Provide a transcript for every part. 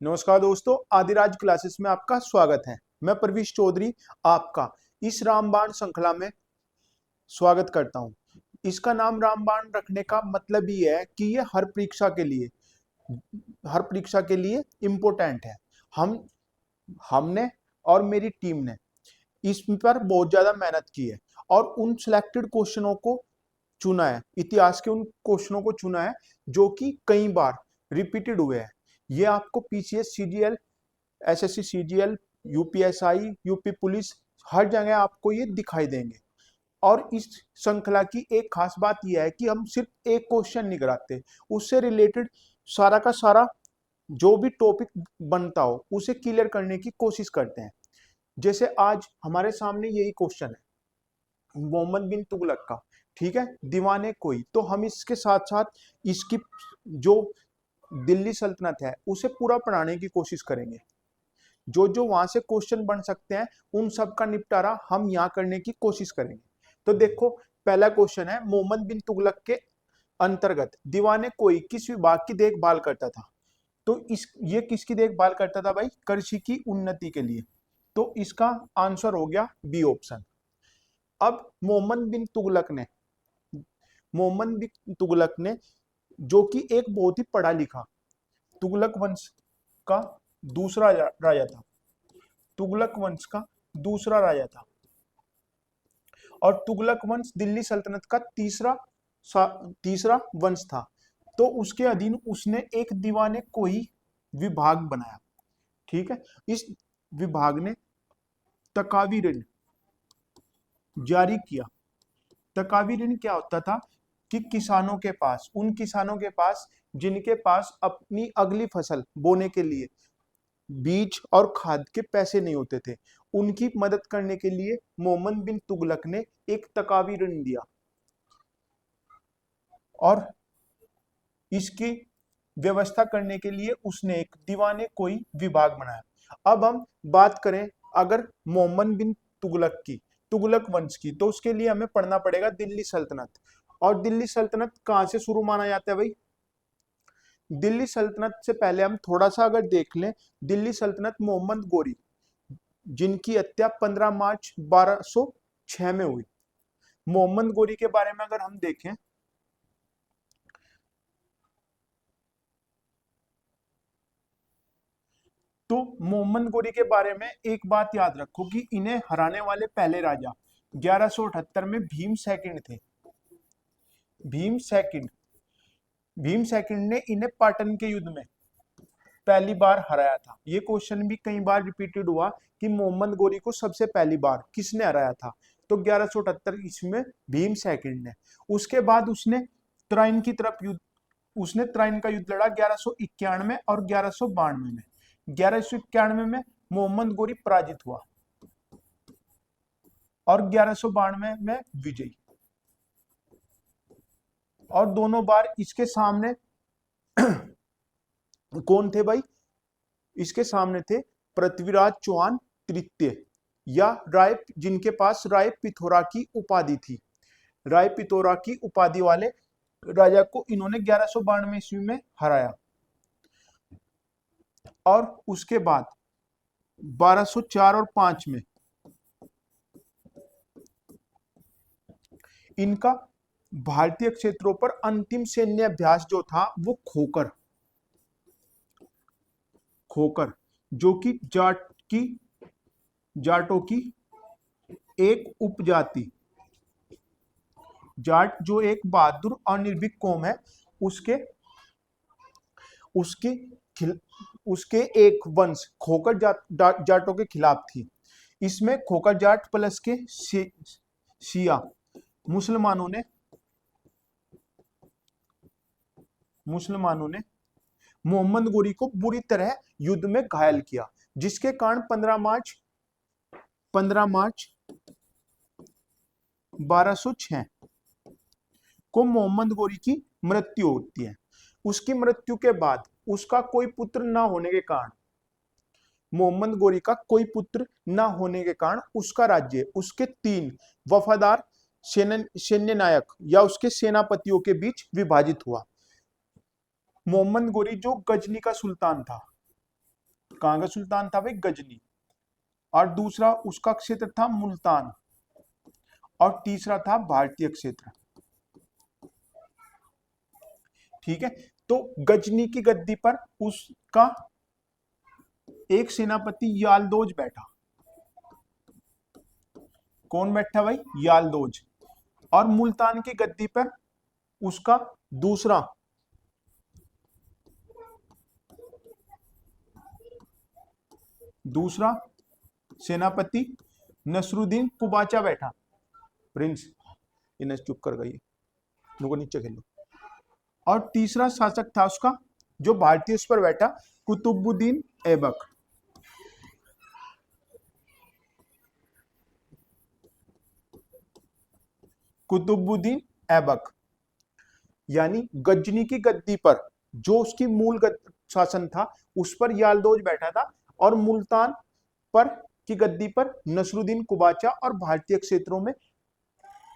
नमस्कार दोस्तों, आदिराज क्लासेस में आपका स्वागत है। मैं प्रवीश चौधरी आपका इस रामबाण श्रृंखला में स्वागत करता हूं। इसका नाम रामबाण रखने का मतलब ये है कि ये हर परीक्षा के लिए इम्पोर्टेंट है। हमने और मेरी टीम ने इस पर बहुत ज्यादा मेहनत की है और उन सिलेक्टेड क्वेश्चनों को चुना है, इतिहास के उन क्वेश्चनों को चुना है जो कि कई बार रिपीटेड हुए हैं। ये आपको PCS, CGL, SSC, CGL, UPSI, UP police, हर जगह आपको ये दिखाई देंगे। और इस श्रृंखला की एक खास बात यह है कि हम सिर्फ एक क्वेश्चन नहीं कराते, उससे रिलेटेड सारा का सारा जो भी टॉपिक बनता हो उसे क्लियर करने की कोशिश करते हैं। जैसे आज हमारे सामने यही क्वेश्चन है मोहम्मद बिन तुगलक का, ठीक है, दीवाने कोई। तो हम इसके साथ साथ इसकी जो दिल्ली सल्तनत है उसे पूरा पढ़ाने की कोशिश करेंगे। जो जो वहां से क्वेश्चन बन सकते हैं उन सब का निपटारा हम यहाँ करने की कोशिश करेंगे। तो देखो, पहला क्वेश्चन है मोहम्मद बिन तुगलक के अंतर्गत दीवाने कोई किस विभाग की देखभाल करता था। तो ये किसकी देखभाल करता था भाई? कृषि की उन्नति के लिए। तो इसका आंसर हो गया बी ऑप्शन। अब मोहम्मद बिन तुगलक ने जो कि एक बहुत ही पढ़ा लिखा तुगलक वंश का दूसरा राजा था, तुगलक वंश का दूसरा राजा था। और तुगलक वंश दिल्ली सल्तनत का तीसरा वंश था। तो उसके अधीन उसने एक दीवाने कोई विभाग बनाया, ठीक है। इस विभाग ने तकावी ऋण जारी किया। तकावी ऋण क्या होता था कि उन किसानों के पास जिनके पास अपनी अगली फसल बोने के लिए बीज और खाद के पैसे नहीं होते थे, उनकी मदद करने के लिए मोहम्मद बिन तुगलक ने एक तकावी ऋण दिया और इसकी व्यवस्था करने के लिए उसने एक दीवाने कोई विभाग बनाया। अब हम बात करें अगर मोहम्मद बिन तुगलक की, तुगलक वंश की, तो उसके लिए हमें पढ़ना पड़ेगा दिल्ली सल्तनत। और दिल्ली सल्तनत कहां से शुरू माना जाता है भाई? दिल्ली सल्तनत से पहले हम थोड़ा सा अगर देख लें, दिल्ली सल्तनत मोहम्मद गोरी जिनकी हत्या 15 मार्च 1206 में हुई। मोहम्मद गोरी के बारे में अगर हम देखें तो मोहम्मद गोरी के बारे में एक बात याद रखो कि इन्हें हराने वाले पहले राजा 1178 में भीम सेकंड थे। भीम सेकंड ने इन्हें पाटन के युद्ध में पहली बार हराया था। ये क्वेश्चन भी कई बार रिपीटेड हुआ कि मोहम्मद गोरी को सबसे पहली बार किसने हराया था। तो 1178 ईस्वी में भीम सेकंड ने। उसके बाद उसने त्राइन का युद्ध लड़ा 1191 और 1192 में। 1191 में मोहम्मद गोरी पराजित हुआ और 1192 में विजयी। और दोनों बार इसके सामने कौन थे भाई? इसके सामने थे पृथ्वीराज चौहान तृतीय या जिनके पास राय पिथौरा की उपाधि थी। राय पिथौरा की उपाधि वाले राजा को इन्होंने 1192 ईस्वी में हराया। और उसके बाद 1204 और 5 में इनका भारतीय क्षेत्रों पर अंतिम सैन्य अभ्यास जो था वो खोकर जो कि जाटों की एक उपजाति, जाट जो एक बहादुर और निर्भीक कौम है, उसके एक वंश खोकर जाटों के खिलाफ थी। इसमें खोकर जाट प्लस के शिया मुसलमानों ने मोहम्मद गोरी को बुरी तरह युद्ध में घायल किया, जिसके कारण 15 मार्च 1206 को मोहम्मद गोरी की मृत्यु होती है। उसकी मृत्यु के बाद उसका कोई पुत्र ना होने के कारण, मोहम्मद गोरी का कोई पुत्र ना होने के कारण उसका राज्य उसके 3 वफादार सैन्य नायक या उसके सेनापतियों के बीच विभाजित हुआ। मोहम्मद गोरी जो गजनी का सुल्तान था, कहाँ का सुल्तान था भाई? गजनी। और दूसरा उसका क्षेत्र था मुल्तान, और तीसरा था भारतीय क्षेत्र। ठीक है, तो गजनी की गद्दी पर उसका एक सेनापति यालदोज बैठा। कौन बैठा भाई? यालदोज। और मुल्तान की गद्दी पर उसका दूसरा सेनापति नसरुद्दीन कुबाचा बैठा। प्रिंस इन्हें चुप कर गई, इनको नीचे खेलो। और तीसरा शासक था उसका जो भारतीय उस पर बैठा, कुतुबुद्दीन ऐबक। कुतुबुद्दीन ऐबक यानी गजनी की गद्दी पर जो उसकी मूल शासन था उस पर यालदोज बैठा था, और मुल्तान पर की गद्दी पर नसरुद्दीन कुबाचा, और भारतीय क्षेत्रों में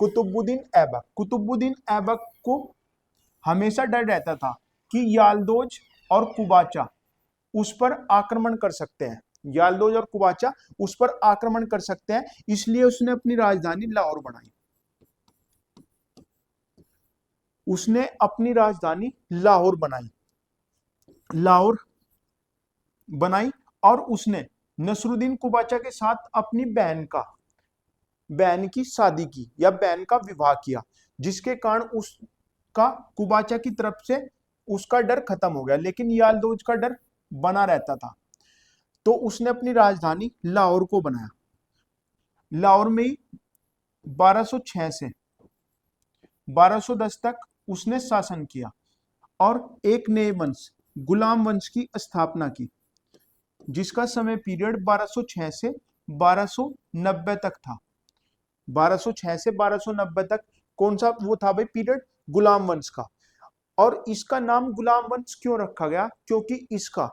कुतुबुद्दीन ऐबक। कुतुबुद्दीन ऐबक को हमेशा डर रहता था कि यालदोज और कुबाचा उस पर आक्रमण कर सकते हैं, यालदोज और कुबाचा उस पर आक्रमण कर सकते हैं, इसलिए उसने अपनी राजधानी लाहौर बनाई। उसने अपनी राजधानी लाहौर बनाई और उसने नसरुद्दीन कुबाचा के साथ अपनी बहन की शादी की या बहन का विवाह किया, जिसके कारण उसका कुबाचा की तरफ से उसका डर खत्म हो गया, लेकिन यालदोज का डर बना रहता था। तो उसने अपनी राजधानी लाहौर को बनाया। लाहौर में ही 1206 से 1210 तक उसने शासन किया और एक नए वंश गुलाम वंश की स्थापना की, जिसका समय पीरियड 1206 से 1290 तक था। 1206 से 1290 तक कौन सा वो था भाई पीरियड? गुलाम वंश का। और इसका नाम गुलाम वंश क्यों रखा गया? क्योंकि इसका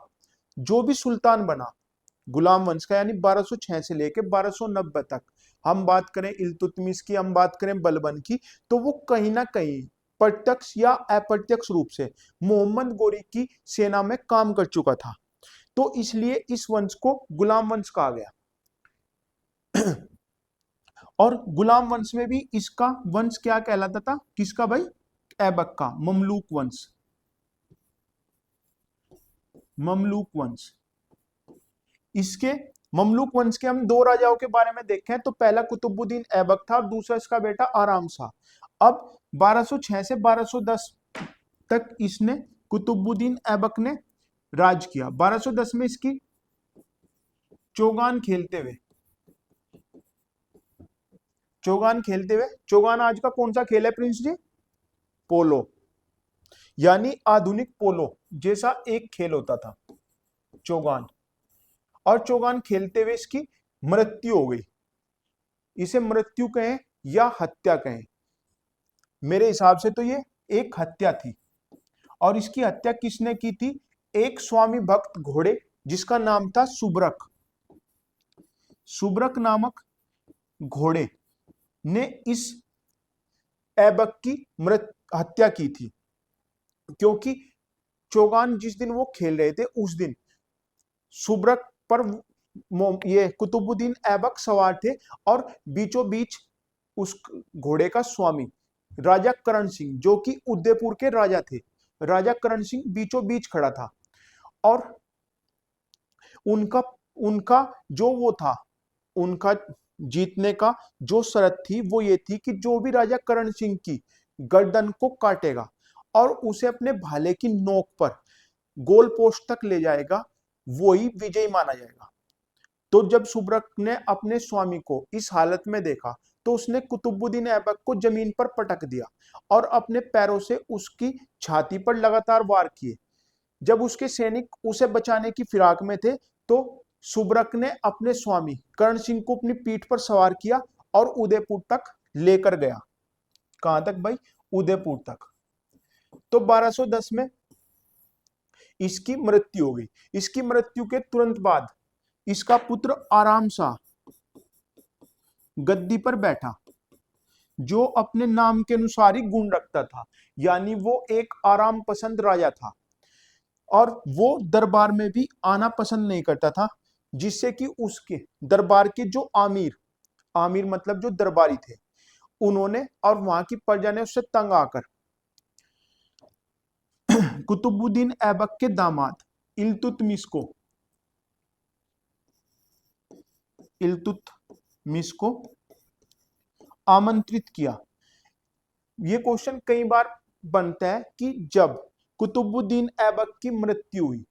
जो भी सुल्तान बना गुलाम वंश का, यानी 1206 से लेकर 1290 तक, हम बात करें इल्तुतमिश की, हम बात करें बलबन की, तो वो कहीं ना कहीं प्रत्यक्ष या अप्रत्यक्ष रूप से मोहम्मद गोरी की सेना में काम कर चुका था, तो इसलिए इस वंश को गुलाम वंश कहा गया। और गुलाम वंश में भी इसका वंश क्या कहलाता था? किसका भाई? ऐबक का, ममलूक वंश। ममलूक वंश। इसके ममलूक वंश के हम दो राजाओं के बारे में देखें तो पहला कुतुबुद्दीन ऐबक था और दूसरा इसका बेटा आराम शाह। अब 1206 से 1210 तक इसने कुतुबुद्दीन ऐबक ने राज किया। 1210 में इसकी चौगान खेलते हुए चौगान आज का कौन सा खेल है प्रिंस जी? पोलो, यानी आधुनिक पोलो जैसा एक खेल होता था चौगान। और चौगान खेलते हुए इसकी मृत्यु हो गई। इसे मृत्यु कहें या हत्या कहें, मेरे हिसाब से तो ये एक हत्या थी। और इसकी हत्या किसने की थी? एक स्वामी भक्त घोड़े जिसका नाम था सुब्रक। सुब्रक नामक घोड़े ने इस ऐबक की हत्या की थी, क्योंकि चौगान जिस दिन वो खेल रहे थे उस दिन सुब्रक पर ये कुतुबुद्दीन ऐबक सवार थे और बीचों बीच उस घोड़े का स्वामी राजा करण सिंह, जो कि उदयपुर के राजा थे, राजा करण सिंह बीचों बीच खड़ा था। और उनका जो वो था, उनका जीतने का जो शर्त थी वो ये थी कि जो भी राजा करण सिंह की गर्दन को काटेगा और उसे अपने भाले की नोक पर गोल पोस्ट तक ले जाएगा, वो ही विजयी माना जाएगा। तो जब सुब्रक ने अपने स्वामी को इस हालत में देखा तो उसने कुतुबुद्दीन ऐबक को जमीन पर पटक दिया और अपने पैरों से उसकी छाती पर लगातार वार किए। जब उसके सैनिक उसे बचाने की फिराक में थे तो सुब्रक ने अपने स्वामी करण सिंह को अपनी पीठ पर सवार किया और उदयपुर तक लेकर गया। कहां तक भाई? उदयपुर तक। तो 1210 में इसकी मृत्यु हो गई। इसकी मृत्यु के तुरंत बाद इसका पुत्र आराम शाह गद्दी पर बैठा, जो अपने नाम के अनुसार ही गुण रखता था, यानी वो एक आराम पसंद राजा था। और वो दरबार में भी आना पसंद नहीं करता था, जिससे कि उसके दरबार के जो आमिर, आमिर मतलब जो दरबारी थे, उन्होंने और वहां की प्रजा ने उससे तंग आकर कुतुबुद्दीन ऐबक के दामाद इल्तुतमिश को आमंत्रित किया। ये क्वेश्चन कई बार बनता है कि जब कुतुबुद्दीन ऐबक की मृत्यु हुई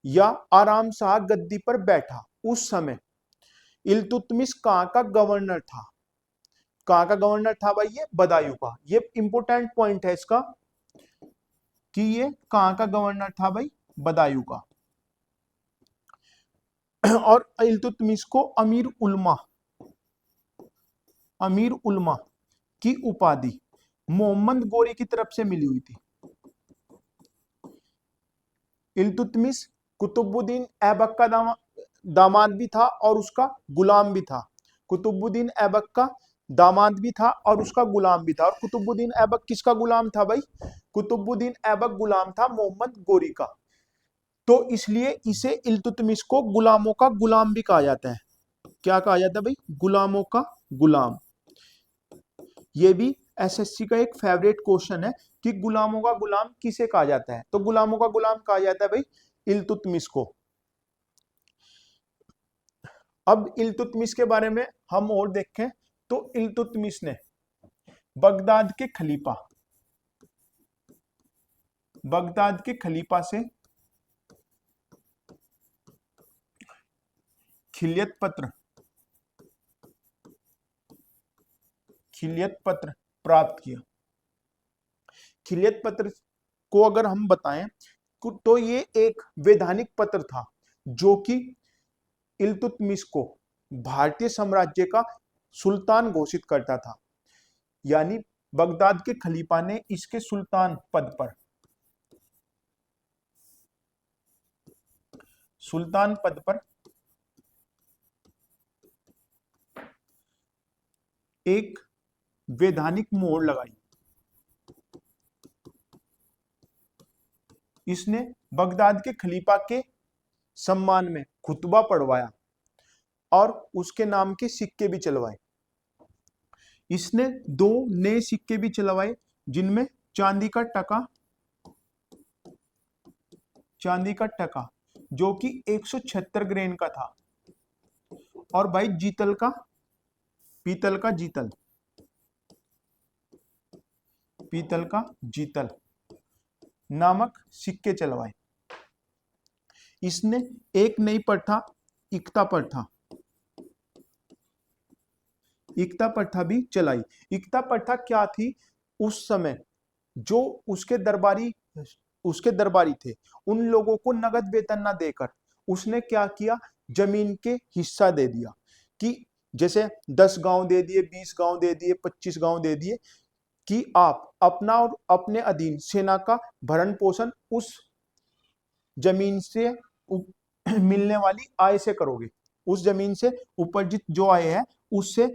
या आराम शाह गद्दी पर बैठा, उस समय इल्तुतमिश कहाँ का गवर्नर था? कहाँ का गवर्नर था भाई? ये बदायूं का। ये इंपोर्टेंट पॉइंट है इसका कि ये कहाँ का गवर्नर था भाई? बदायूं का। और इल्तुतमिश को अमीर उल्मा की उपाधि मोहम्मद गोरी की तरफ से मिली हुई थी। इल्तुतमिश कुतुबुद्दीन ऐबक का दामाद भी था और उसका गुलाम भी था। कुतुबुद्दीन ऐबक का दामाद भी था और उसका गुलाम भी था। और कुतुबुद्दीन ऐबक किसका गुलाम था भाई? कुतुबुद्दीन ऐबक गुलाम था मोहम्मद गोरी का। तो इसलिए इसे इल्तुतमिश को गुलामों का गुलाम भी कहा जाता है। क्या कहा जाता है भाई? गुलामों का गुलाम। ये भी एसएससी का एक फेवरेट क्वेश्चन है कि गुलामों का गुलाम किसे कहा जाता है? तो गुलामों का गुलाम कहा जाता है भाई इल्तुतमिश को। अब इल्तुतमिश के बारे में हम और देखें तो इल्तुतमिश ने बगदाद के खलीफा से खिलियत पत्र प्राप्त किया। खिलियत पत्र को अगर हम बताएं तो ये एक वैधानिक पत्र था जो कि इल्तुतमिश को भारतीय साम्राज्य का सुल्तान घोषित करता था। यानी बगदाद के खलीफा ने इसके सुल्तान पद पर एक वैधानिक मोहर लगाई। इसने बगदाद के खलीफा के सम्मान में खुतबा पढ़वाया और उसके नाम के सिक्के भी चलवाए। इसने 2 नए सिक्के भी चलवाए जिनमें चांदी का टका जो कि 176 ग्रेन का था, और भाई पीतल का जीतल नामक सिक्के चलवाए। इसने एक नई प्रथा इक्ता प्रथा भी चलाई। इक्ता प्रथा क्या थी? उस समय जो उसके दरबारी थे, उन लोगों को नगद वेतन ना देकर उसने क्या किया? जमीन के हिस्सा दे दिया कि जैसे 10 गांव दे दिए, 20 गांव दे दिए, 25 गांव दे दिए कि आप अपना और अपने अधीन सेना का भरण पोषण उस जमीन से मिलने वाली आय से करोगे, उस जमीन से उपार्जित जो आय है उससे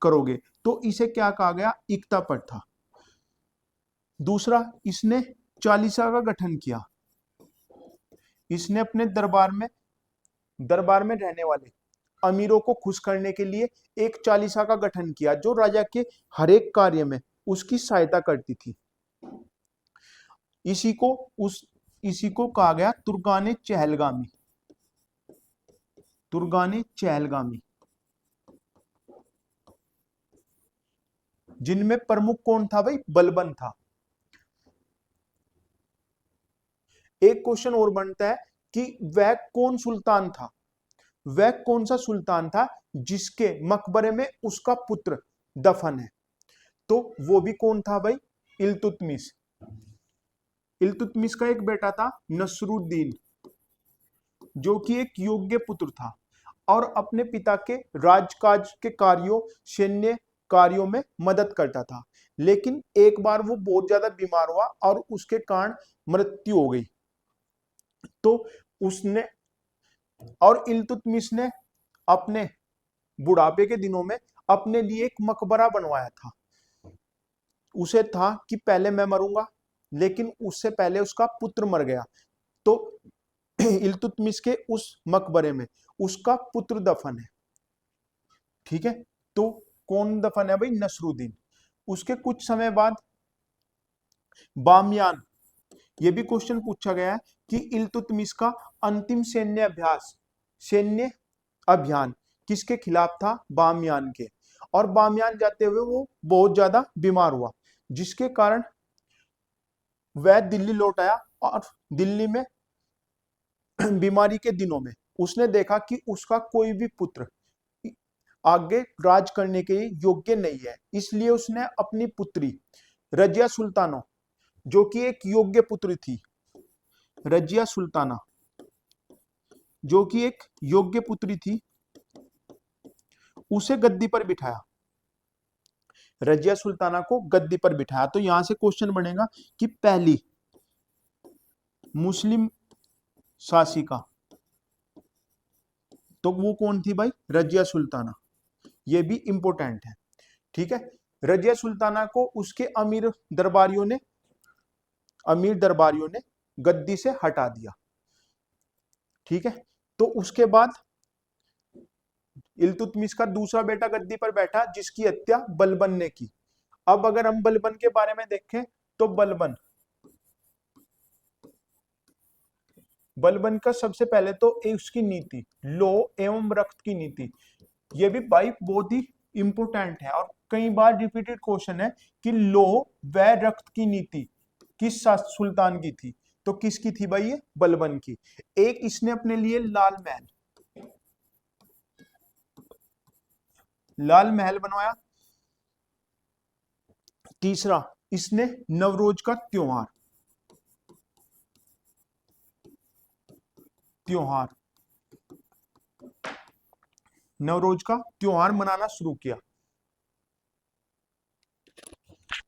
करोगे। तो इसे क्या कहा गया? इक्ता प्रथा। दूसरा, इसने चालीसा का गठन किया। इसने अपने दरबार में रहने वाले अमीरों को खुश करने के लिए एक चालीसा का गठन किया जो राजा के हर एक कार्य में उसकी सहायता करती थी। इसी को कहा गया तुर्गाने चहलगामी, जिनमें प्रमुख कौन था भाई? बलबन था। एक क्वेश्चन और बनता है कि वह कौन सा सुल्तान था जिसके मकबरे में उसका पुत्र दफन है? तो वो भी कौन था भाई? इल्तुतमिश का एक बेटा था नसरुद्दीन, जो कि एक योग्य पुत्र था और अपने पिता के राजकाज के सैन्य कार्यों में मदद करता था। लेकिन एक बार वो बहुत ज्यादा बीमार हुआ और उसके कारण मृत्यु हो गई। तो उसने और इल्तुतमिश ने अपने बुढ़ापे के दिनों में अपने लिए एक मकबरा बनवाया था। उसे था कि पहले मैं मरूंगा लेकिन उससे पहले उसका पुत्र मर गया, तो इल्तुतमिश के उस मकबरे में उसका पुत्र दफन है। ठीक है, तो कौन दफन है भाई? नसरुद्दीन। उसके कुछ समय बाद बामियान, ये भी क्वेश्चन पूछा गया है कि इल्तुतमिश का अंतिम सैन्य अभियान किसके खिलाफ था? बामियान के। और बामियान जाते हुए वो बहुत ज्यादा बीमार हुआ, जिसके कारण वह दिल्ली लौट आया, और दिल्ली में बीमारी के दिनों में उसने देखा कि उसका कोई भी पुत्र आगे राज करने के योग्य नहीं है, इसलिए उसने अपनी पुत्री रजिया सुल्ताना, जो कि एक योग्य पुत्री थी, रजिया सुल्ताना जो कि एक योग्य पुत्री थी, उसे गद्दी पर बिठाया, रजिया सुल्ताना को गद्दी पर बिठाया। तो यहां से क्वेश्चन बनेगा कि पहली मुस्लिम शासिका, तो वो कौन थी भाई? रजिया सुल्ताना। ये भी इंपॉर्टेंट है। ठीक है, रजिया सुल्ताना को उसके अमीर दरबारियों ने गद्दी से हटा दिया। ठीक है, तो उसके बाद इल्तुतमिश का दूसरा बेटा गद्दी पर बैठा, जिसकी हत्या बलबन ने की। अब अगर हम बलबन के बारे में देखें तो बलबन का सबसे पहले तो उसकी नीति, लौह एवं रक्त की नीति, ये भी भाई बहुत ही इंपोर्टेंट है और कई बार रिपीटेड क्वेश्चन है कि लौह व रक्त की नीति किस सुल्तान की थी? तो किसकी थी भाई? ये बलबन की। एक इसने अपने लिए लाल महल बनवाया। तीसरा, इसने नवरोज का त्योहार नवरोज का त्योहार मनाना शुरू किया।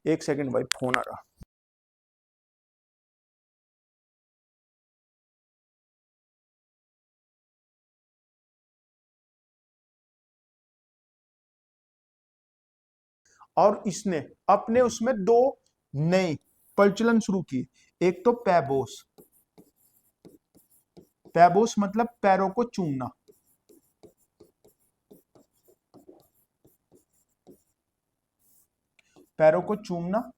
एक सेकंड भाई, फोन आ रहा। और इसने अपने उसमें दो नए प्रचलन शुरू किए। एक तो पैबोस मतलब पैरों को चूमना, पैरों को चूमना,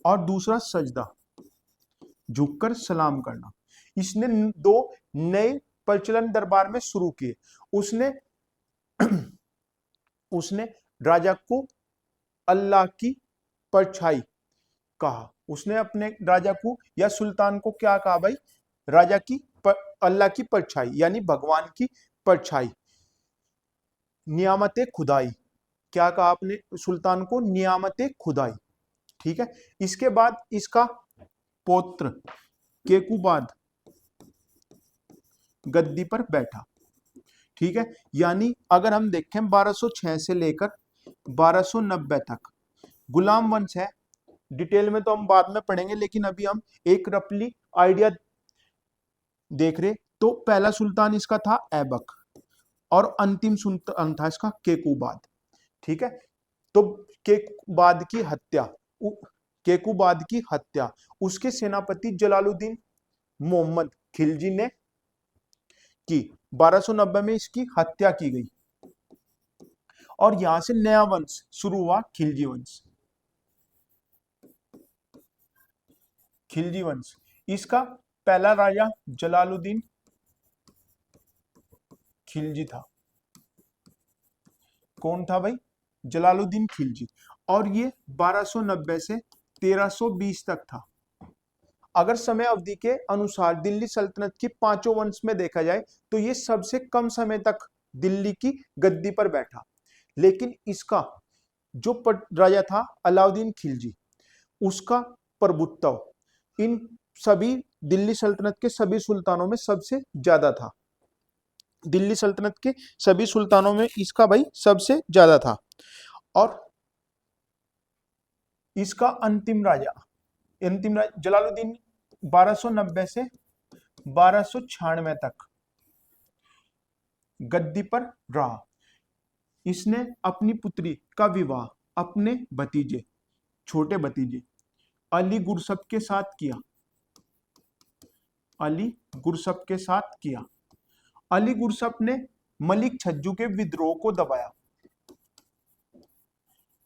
और दूसरा सजदा, झुककर सलाम करना। इसने दो नए प्रचलन दरबार में शुरू किए। उसने उसने राजा को अल्लाह की परछाई कहा। उसने अपने राजा को या सुल्तान को क्या कहा भाई? राजा की अल्लाह की परछाई, यानी भगवान की परछाई, नियामत खुदाई। क्या कहा आपने सुल्तान को? नियामत खुदाई। ठीक है, इसके बाद इसका पौत्र केकुबाद गद्दी पर बैठा। ठीक है, यानी अगर हम देखें 1206 से लेकर 1290 तक गुलाम वंश है। डिटेल में तो हम बाद में पढ़ेंगे, लेकिन अभी हम एक रफली आइडिया देख रहे। तो पहला सुल्तान इसका था ऐबक, और अंतिम सुल्तान था इसका केकुबाद। ठीक है, तो केकुबाद की हत्या उसके सेनापति जलालुद्दीन मोहम्मद खिलजी ने की। 1290 में इसकी हत्या की गई, और यहां से नया वंश शुरू हुआ, खिलजी वंश। खिलजी वंश, इसका पहला राजा जलालुद्दीन खिलजी था। कौन था भाई? जलालुद्दीन खिलजी। और ये 1290 से 1320 तक था। अगर समय अवधि के अनुसार दिल्ली सल्तनत की पांचों वंश में देखा जाए तो ये सबसे कम समय तक दिल्ली की गद्दी पर बैठा। लेकिन इसका जो राजा था अलाउद्दीन खिलजी, उसका प्रभुत्व इन सभी दिल्ली सल्तनत के सभी सुल्तानों में सबसे ज्यादा था। दिल्ली सल्तनत के सभी सुल्तानों में इसका भाई सबसे ज्यादा था। और इसका अंतिम राजा जलालुद्दीन 1290 से 1296 तक गद्दी पर रहा। इसने अपनी पुत्री का विवाह अपने छोटे भतीजे अली गुरसब के साथ किया, अली गुरसब के साथ किया। अली गुरसब ने मलिक छज्जू के विद्रोह को दबाया।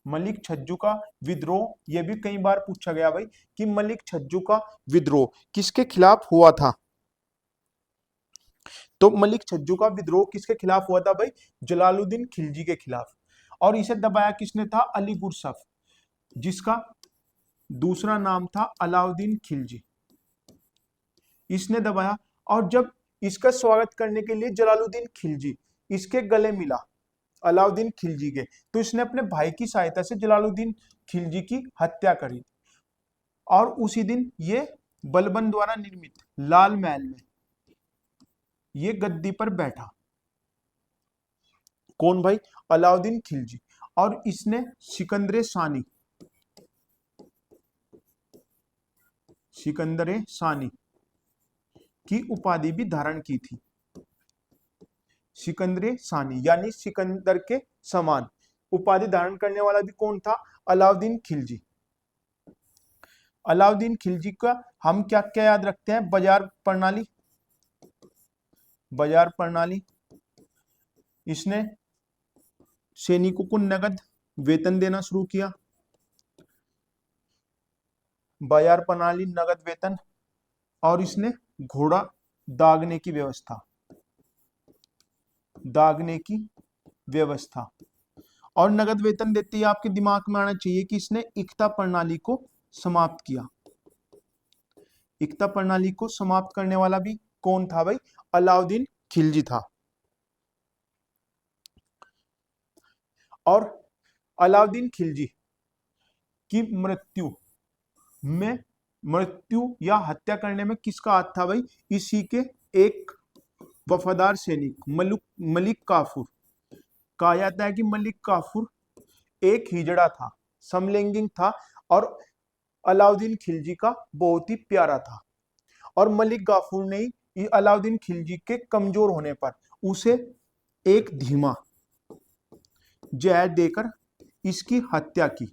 मलिक छज्जू का विद्रोह, यह भी कई बार पूछा गया भाई कि मलिक छज्जू का विद्रोह किसके खिलाफ हुआ था। तो मलिक छज्जू का विद्रोह किसके खिलाफ हुआ था भाई? जलालुद्दीन खिलजी के खिलाफ। और इसे दबाया किसने था? अली गुरसब, जिसका दूसरा नाम था अलाउद्दीन खिलजी, इसने दबाया। और जब इसका स्वागत करने के लिए जलालुद्दीन खिलजी इसके गले मिला अलाउद्दीन खिलजी के, तो इसने अपने भाई की सहायता से जलालुद्दीन खिलजी की हत्या करी। और उसी दिन ये बलबन द्वारा निर्मित लाल महल में ये गद्दी पर बैठा। कौन भाई? अलाउद्दीन खिलजी। और इसने सिकंदर सानी, सिकंदर सानी की उपाधि भी धारण की थी। सिकंदर सानी यानी सिकंदर के समान उपाधि धारण करने वाला भी कौन था? अलाउद्दीन खिलजी। अलाउद्दीन खिलजी का हम क्या क्या याद रखते हैं? बाजार प्रणाली, बाजार प्रणाली। इसने सैनिकों को नगद वेतन देना शुरू किया, बाजार प्रणाली, नगद वेतन। और इसने घोड़ा दागने की व्यवस्था, दागने की व्यवस्था। और नगद वेतन देते ही आपके दिमाग में आना चाहिए कि इसने इक्ता प्रणाली को समाप्त किया। इक्ता प्रणाली को समाप्त करने वाला भी कौन था भाई? अलाउद्दीन खिलजी था। और अलाउद्दीन खिलजी की मृत्यु या हत्या करने में किसका हाथ था भाई? इसी के एक वफादार सैनिक मलिक काफूर। कहा जाता है कि मलिक काफूर एक हिजड़ा था, समलैंगिक था और अलाउद्दीन खिलजी का बहुत ही प्यारा था। और मलिक काफूर ने ही अलाउद्दीन खिलजी के कमजोर होने पर उसे एक धीमा जहर देकर इसकी हत्या की।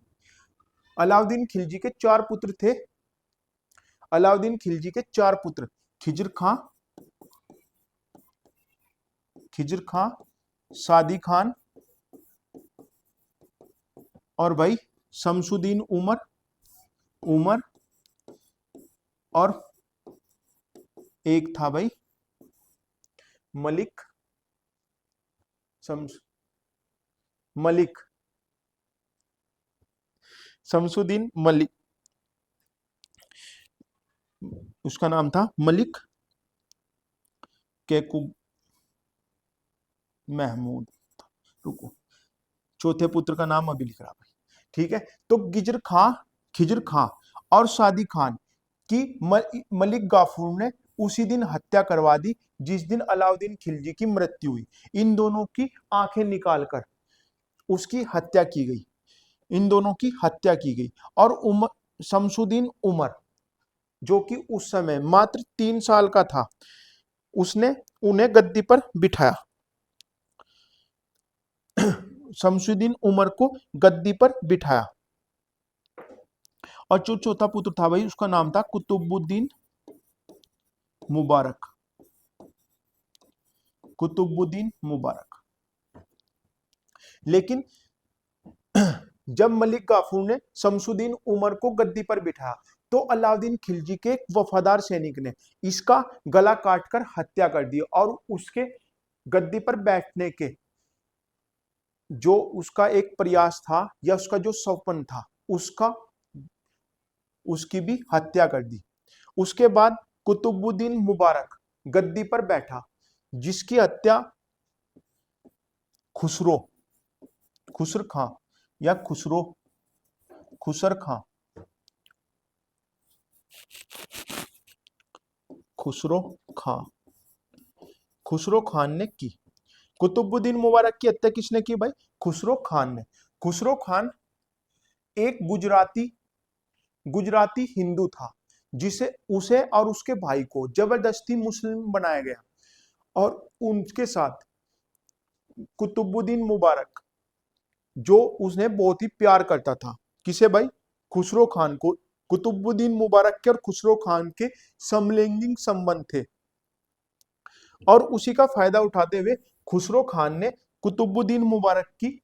अलाउद्दीन खिलजी के 4 पुत्र थे। अलाउद्दीन खिलजी के 4 पुत्र खिजर खां, सादी खान और भाई शमसुद्दीन उमर और एक था भाई शमसुद्दीन मलिक, उसका नाम था मलिक कैकूब महमूद। रुको, चौथे पुत्र का नाम अभी लिख रहा भाई, ठीक है। तो खिजर खां और सादी खान की मलिक काफूर ने उसी दिन हत्या करवा दी जिस दिन अलाउद्दीन खिलजी की मृत्यु हुई। इन दोनों की आंखें निकालकर उसकी हत्या की गई, इन दोनों की हत्या की गई। और शमसुद्दीन उमर, जो कि उस समय मात्र 3 साल का था, उसने उन्हें गद्दी पर बिठाया। शमसुद्दीन उमर को गद्दी पर बिठाया। और जो चौथा पुत्र था भाई, उसका नाम था कुतुबुद्दीन मुबारक। कुतुबुद्दीन मुबारक। लेकिन जब मलिक काफूर ने शमसुद्दीन उमर को गद्दी पर बिठाया तो अलाउद्दीन खिलजी के एक वफादार सैनिक ने इसका गला काटकर हत्या कर दी। और उसके गद्दी पर बैठने के जो उसका एक प्रयास था या उसका जो सपन था, उसकी भी हत्या कर दी। उसके बाद कुतुबुद्दीन मुबारक गद्दी पर बैठा, जिसकी हत्या खुसर खां या खुसरो खान ने की। कुतुबुद्दीन मुबारक की हत्या किसने की भाई? खुसरो खान ने। खुसरो खान एक गुजराती हिंदू था, उसे और उसके भाई को जबरदस्ती मुस्लिम बनाया गया। और उनके साथ कुतुबुद्दीन मुबारक, जो उसने बहुत ही प्यार करता था, किसे भाई? खुसरो खान को, कुतुबुद्दीन मुबारक के और खुसरो खान के समलैंगिक संबंध थे और उसी का फायदा उठाते हुए खुसरो खान ने कुतुबुद्दीन मुबारक की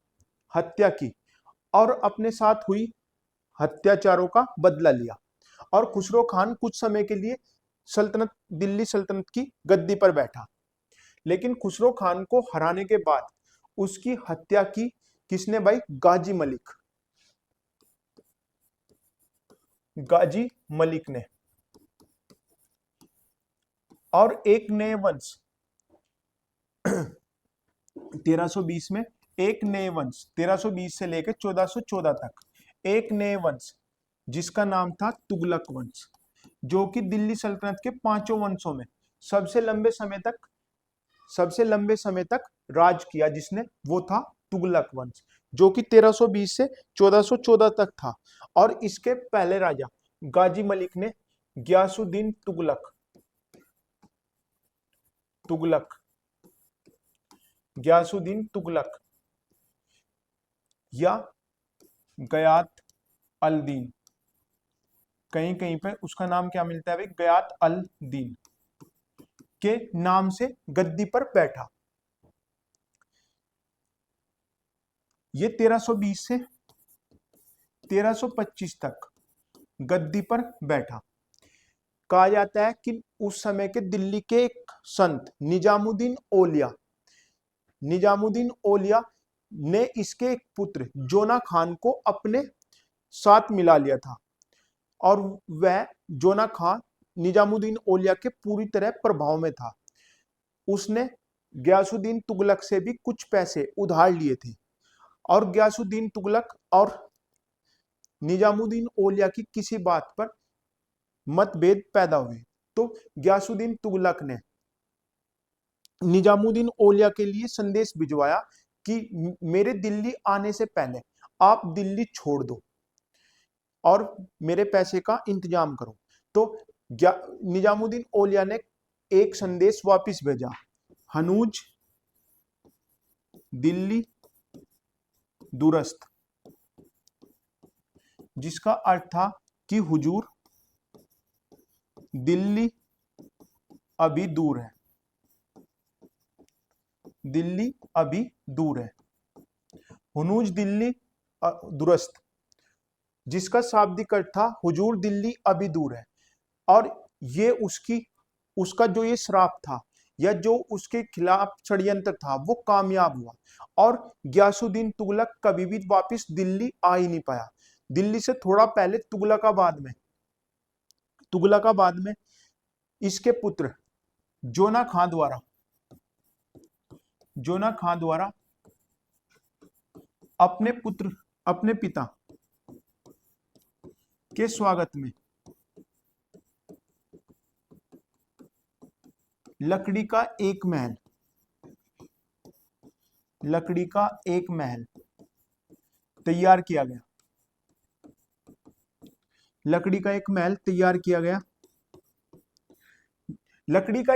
हत्या की और अपने साथ हुई अत्याचारों का बदला लिया और खुसरो खान कुछ समय के लिए दिल्ली सल्तनत की गद्दी पर बैठा। लेकिन खुसरो खान को हराने के बाद उसकी हत्या की किसने भाई? गाजी मलिक। गाजी मलिक ने। और एक नए वंश 1320 में एक नए वंश 1320 से लेकर 1414 तक एक नए वंश जिसका नाम था तुगलक वंश, जो कि दिल्ली सल्तनत के पांचों वंशों में सबसे लंबे समय तक राज किया जिसने, वो था तुगलक वंश, जो कि 1320 से 1414 तक था। और इसके पहले राजा गाजी मलिक ने गयासुद्दीन तुगलक या गयात अल दीन, कहीं कहीं पे उसका नाम क्या मिलता है भाई? गयात अल दीन के नाम से गद्दी पर बैठा। ये 1320 से 1325 तक गद्दी पर बैठा। कहा जाता है कि उस समय के दिल्ली के एक संत निजामुद्दीन औलिया ने इसके एक पुत्र जोना खान को अपने साथ मिला लिया था और वह जोना खान निजामुद्दीन औलिया के पूरी तरह प्रभाव में था। उसने गयासुद्दीन तुगलक से भी कुछ पैसे उधार लिए थे और गयासुद्दीन तुगलक और निजामुद्दीन औलिया की किसी बात पर मतभेद पैदा हुए तो गयासुद्दीन तुगलक ने निजामुद्दीन औलिया के लिए संदेश भिजवाया कि मेरे दिल्ली आने से पहले आप दिल्ली छोड़ दो और मेरे पैसे का इंतजाम करो। तो निजामुद्दीन औलिया ने एक संदेश वापस भेजा, हनूज दिल्ली दुरस्त, जिसका अर्थ था कि हुजूर दिल्ली अभी दूर है, दिल्ली अभी दूर है। हुनूज दिल्ली दुरस्त, जिसका शाब्दिक अर्थ था हुजूर दिल्ली अभी दूर है। और ये उसका जो ये श्राप था या जो उसके खिलाफ षड्यंत्र था वो कामयाब हुआ और गयासुद्दीन तुगलक कभी भी वापस दिल्ली आ ही नहीं पाया। दिल्ली से थोड़ा पहले तुगलकाबाद में इसके पुत्र जोना खां द्वारा अपने पिता के स्वागत में लकड़ी का एक महल तैयार किया गया। लकड़ी का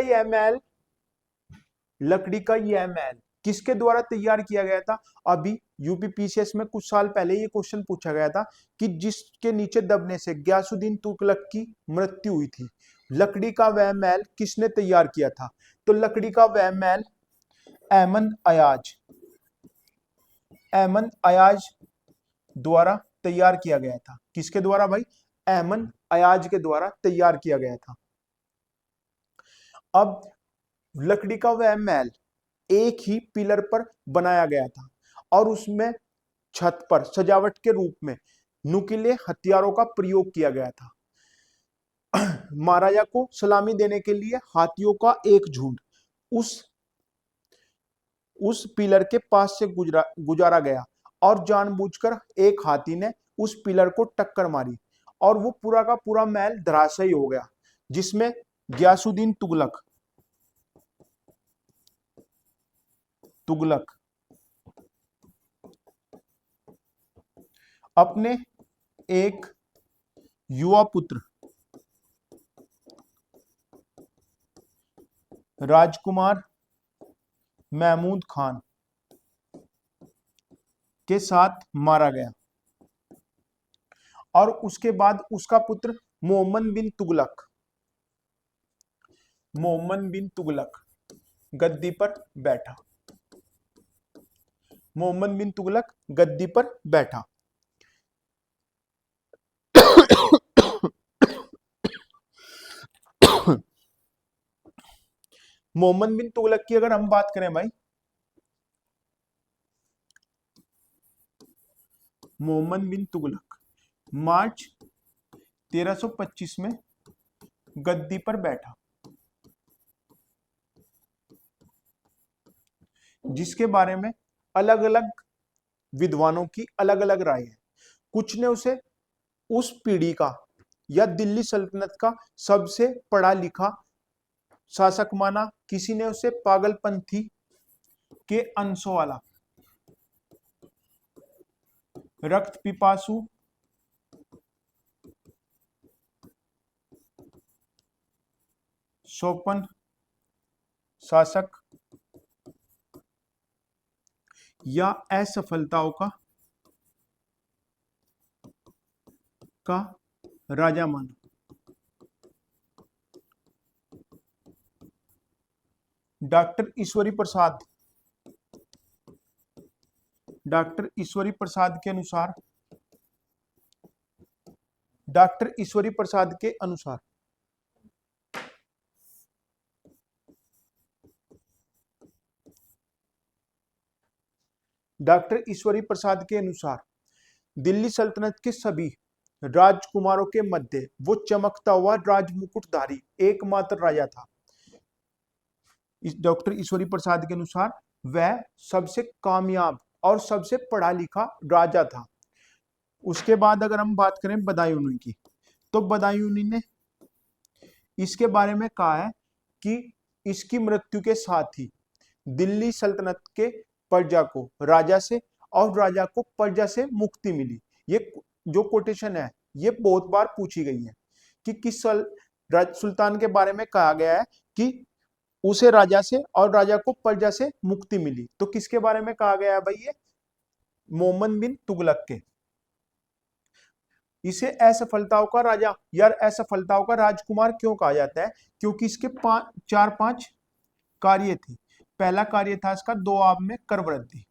यह महल किसके द्वारा तैयार किया गया था? अभी यूपीपीसीएस में कुछ साल पहले ये क्वेश्चन पूछा गया था कि जिसके नीचे दबने से गयासुद्दीन तुगलक की मृत्यु हुई थी, लकड़ी का वह महल किसने तैयार किया था? तो लकड़ी का वह महल अहमद अयाज द्वारा तैयार किया गया था। किसके द्वारा भाई? अहमद अयाज के द्वारा तैयार किया गया था। अब लकड़ी का वह महल एक ही पिलर पर बनाया गया था और उसमें छत पर सजावट के रूप में नुकीले हथियारों का प्रयोग किया गया था। महाराजा को सलामी देने के लिए हाथियों का एक झुंड उस पिलर के पास से गुजारा गया और जानबूझकर एक हाथी ने उस पिलर को टक्कर मारी और वो पूरा का पूरा महल धराशायी हो गया, जिसमें गयासुद्दीन तुगलक अपने एक युवा पुत्र राजकुमार महमूद खान के साथ मारा गया और उसके बाद उसका पुत्र मोहम्मद बिन तुगलक गद्दी पर बैठा। मोहम्मद बिन तुगलक गद्दी पर बैठा। मोहम्मद बिन तुगलक की अगर हम बात करें भाई, मोहम्मद बिन तुगलक मार्च 1325 में गद्दी पर बैठा, जिसके बारे में अलग अलग विद्वानों की अलग अलग राय है। कुछ ने उसे उस पीढ़ी का या दिल्ली सल्तनत का सबसे पढ़ा लिखा शासक माना, किसी ने उसे पागलपंथी के अंशों वाला, रक्त पिपासु, शोपन शासक या असफलताओं का राजा माना। डॉक्टर ईश्वरी प्रसाद के अनुसार, डॉक्टर ईश्वरी प्रसाद के अनुसार डॉक्टर ईश्वरी प्रसाद के अनुसार दिल्ली सल्तनत के सभी राजकुमारों के मध्य वो चमकता हुआ राजमुकुटधारी एकमात्र राजा था। डॉक्टर ईश्वरी प्रसाद के अनुसार वह सबसे कामयाब और सबसे पढ़ा लिखा राजा था। उसके बाद अगर हम बात करें बदायूंनी की, तो बदायूंनी ने इसके बारे में कहा है कि इसकी मृत्यु के साथ ही दिल्ली सल्तनत के प्रजा को राजा से और राजा को प्रजा से मुक्ति मिली। ये जो कोटेशन है ये बहुत बार पूछी गई है कि किस सुल्तान के बारे में कहा गया है कि उसे राजा से और राजा को प्रजा से मुक्ति मिली। तो किसके बारे में कहा गया है भाई? ये मोहम्मद बिन तुगलक के। इसे असफलताओं का राजा या असफलताओं का राजकुमार क्यों कहा जाता है? क्योंकि इसके 4-5 कार्य थे। पहला कार्य था इसका दोआब में कर वृद्धि